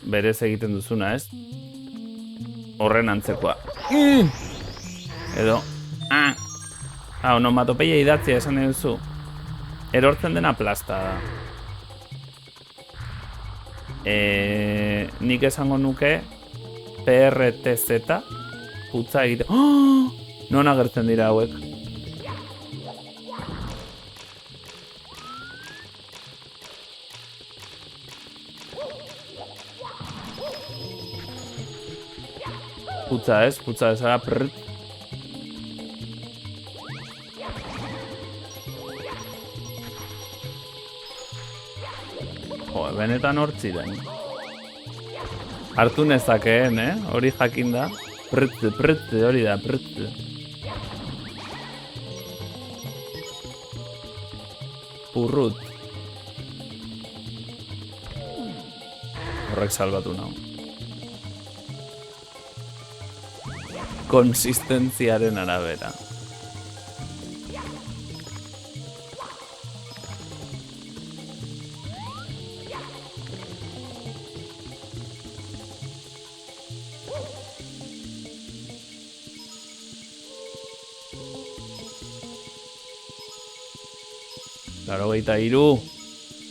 berez egiten duzuna, ez? Horren antzekoa. Edo, onomatopeia idatzia esan nahi duzu. Erortzen dena plasta da. Nik esango nuke PRTZ putza egite. Non agertzen dira hauek? Putza ez, ara prrrt. Benetan hor ziren. Hartu nezakeen, hori jakin da. Prrrt, hori da, prrrt. Purrut. Horrek salbatu nau. Konsistentziaren arabera. Laurogeita 3,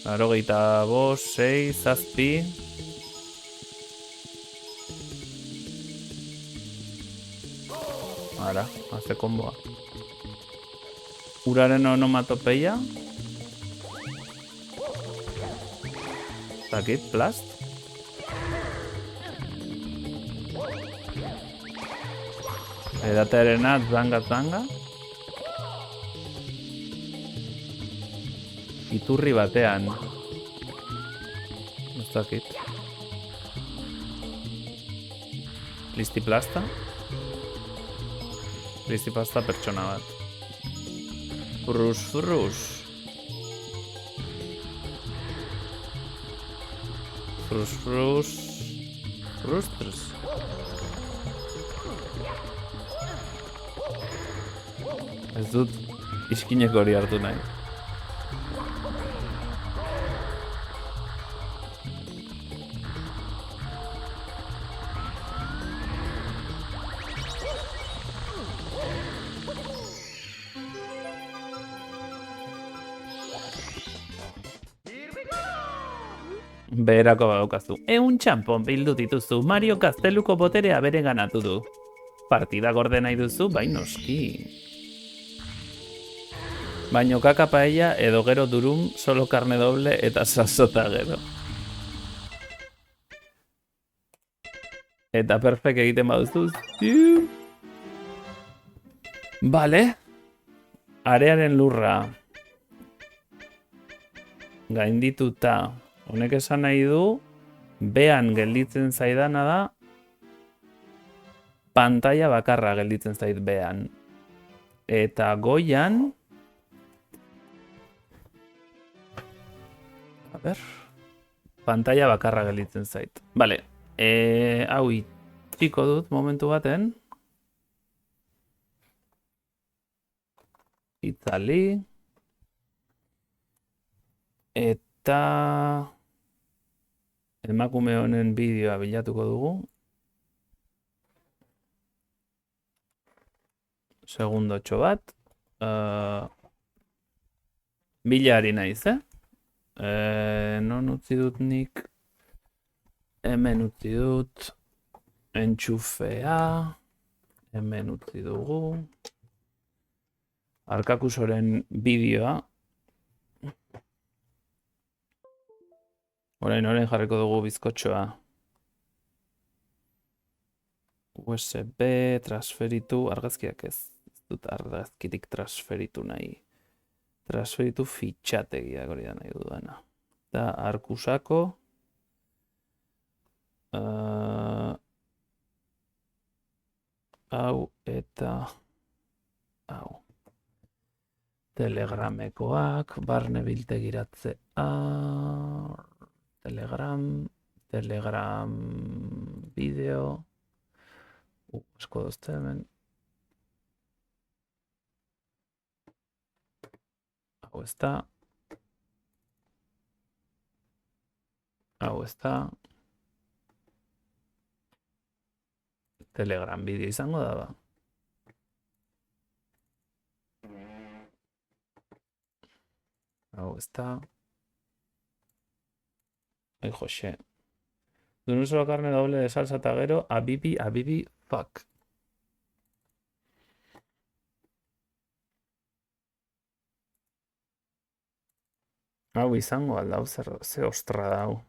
85, 6, 7. Ara, haze konboa. Uraren onomatopeia. Zakit, plast. Edatearena, zanga. Iturri batean. Ez dakit. Listiplasta. Listipasta pertsona bat. Frus. Frustrs. Ez dut iskineko hori hartu nahi. Beherako badaukazu. Txampon bildu dituzu, Mario Gazteluko boterea bere ganatu du. Partida gorde nahi duzu, bai noski. Baino kaka paella edo gero durum, solo carne doble eta sasota gero. Eta perfect egiten baduzuz. Vale. Arearen lurra. Gaindituta. Honek esan nahi du, behan gelditzen zaidana da, pantalla bakarra gelditzen zait behan. Eta goian... A ber... Pantalla bakarra gelditzen zait. Vale, hau Itxiko dut momentu baten. Itzali. Eta emakume honen bideoa bilatuko dugu. Segundotxo bat. Bilari naiz, non utzi dut nik? Hemen utzi dut. Entxufea. Hemen utzi dugu. Arkakusoren bideoa. Orain jarriko dugu bizkotxoa. USB, transferitu, argazkiak ez. Ez dut argazkirik transferitu nahi. Transferitu fitxategiak hori da nahi dudana. Eta arkusako. Hau eta hau. Telegramekoak, barne biltegiratzea. Telegram bideo. Asko dozte hemen. Hau ez da. Hau ez da. Telegram bideo izango da ba. Hau ez da. Ai, Jose. De un solo carne doble de salsa eta gero, abibi, fuck. Hau izango aldau, ze ostra dau.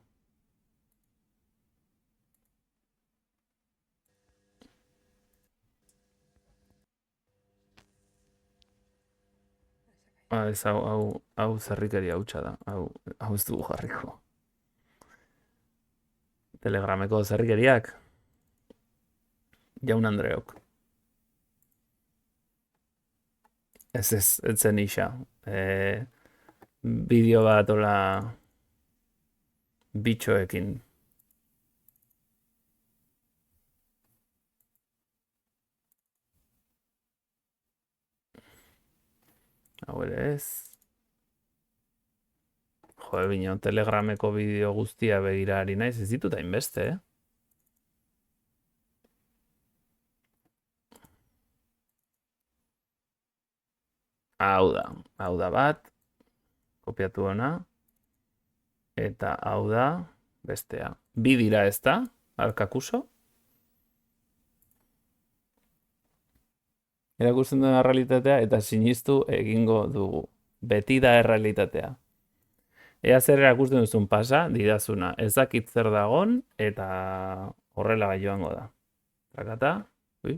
Ez hau zerrikeria hautsa da. Hau ez dugu jarriko. Telegrameko zerrikeriak. Jaun Andreok. Ez zen isa. Bideo bat ola bitxoekin. Hau ere ez. Jode, bino, Telegrameko bideo guztia begira ari naiz, ez ditut hainbeste, Hau da bat, kopiatu ona, eta hau da bestea. Bi dira ez da, arkakuso. Erakusten duen errealitatea eta sinistu egingo dugu. Beti da errealitatea. Ea zer erakusten duzun pasa, didazuna. Ez dakit zer dagon eta horrela gai joango da. Trakata. Ui.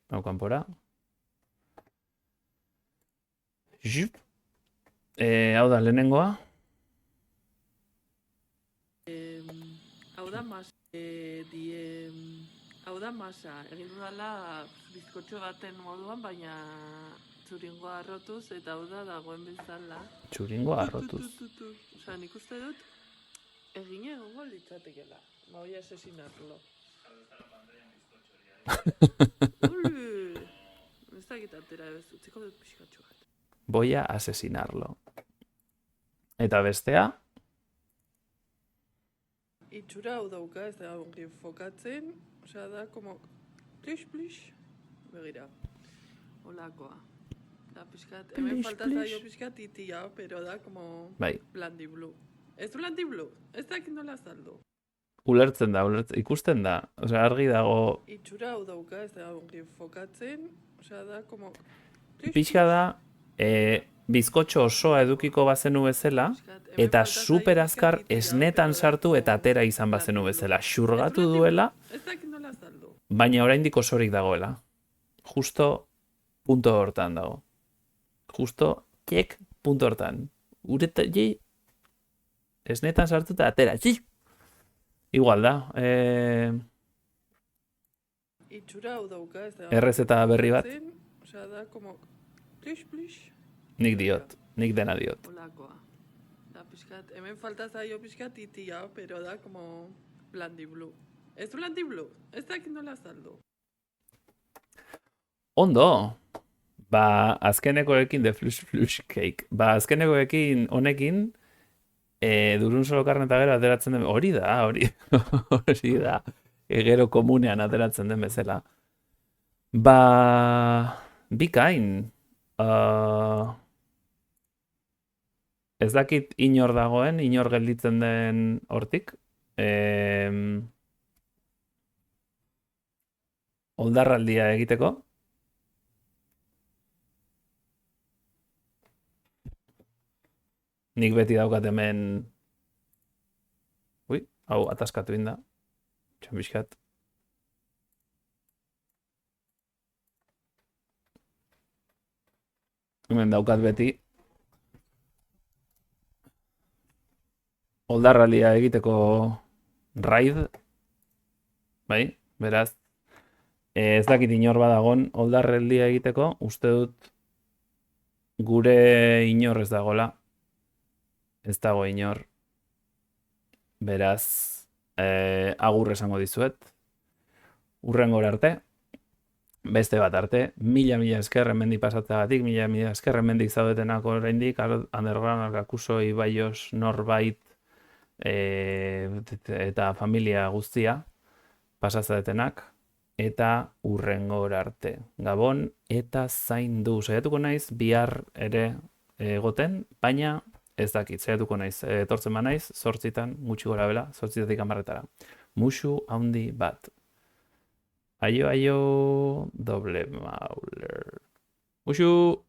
Hau kanpora. Zhup. Hau da lehenengoa. Hau da masa, hau da masa, egin dudala bizkotxo baten moduan, baina txuringoa arrotuz, eta hau da dagoen bezala. Txuringoa arrotuz. Osa, nik uste dut, egin egongo litzatekela. Ma hoi asesinarlo. Uli! Ez dakit atera ez, utziko dut pixkatxo bat. Voy a asesinarlo. Eta bestea? Itxura hau dauka, ez da ongi fokatzen, osea da, como, plix, begira, holakoa. Da, pixkat, hemen falta zaio pixkat itia, pero da, como, bai. Blandiblu. Ez Blandiblu, ez dakit nola azaldu. Ulertzen da, ikusten da, osea, argi dago. Itxura hau dauka, ez da ongi fokatzen, osea da, como, Pixka da, bizkotxo osoa edukiko bazenu bezala, eta super azkar esnetan sartu eta atera izan bazenu bezala. Xurgatu duela, baina oraindik osorik dagoela. Justo punto hortan dago. Justo, txek, punto hortan. Ureta, esnetan sartu eta atera. Igual da. Errezeta berri bat. Osea da, como, plix. Nik diot, nik dena diot. Holakoa. Da, pixkat, hemen falta zaio pixkat itia, pero da, como, Blandiblu. Ez du lantiblu, ez dakit nola azaldu. Ondo! Ba, azkenekoekin de flush cake. Ba, azkenekoekin honekin durun solo karne eta gero ateratzen den... Hori da, hori da. Gero komunean ateratzen den bezala. Ba... Bikain. Ez dakit inor dagoen, inor gelditzen den hortik. Oldarraldia egiteko. Nik beti daukat hemen... Ui, hau ataskatu inda. Txambiskat. Hemen daukat beti. Oldarralia egiteko raid. Bai, beraz. Ez dakit inor badagon oldarralia egiteko. Uste dut gure inor ez dagola. Ez dago inor. Beraz, agur esango dizuet. Urrengora arte. Beste bat arte. Mila esker hemendik pasatzeagatik, mila esker hemendik zaudetenak oraindik, Underground, Arkakuso, Ibaios, Norbait, eta familia guztia pasatzeatenak. Eta urrengora arte. Gabon eta zaindu. Saiatuko naiz bihar ere egoten, baina ez dakit, saiatuko naiz. Etortzen ba naiz, 8 gutxi gora bela, 8 hamarretara. Musu handi bat. Aio, doble mauler. Musu!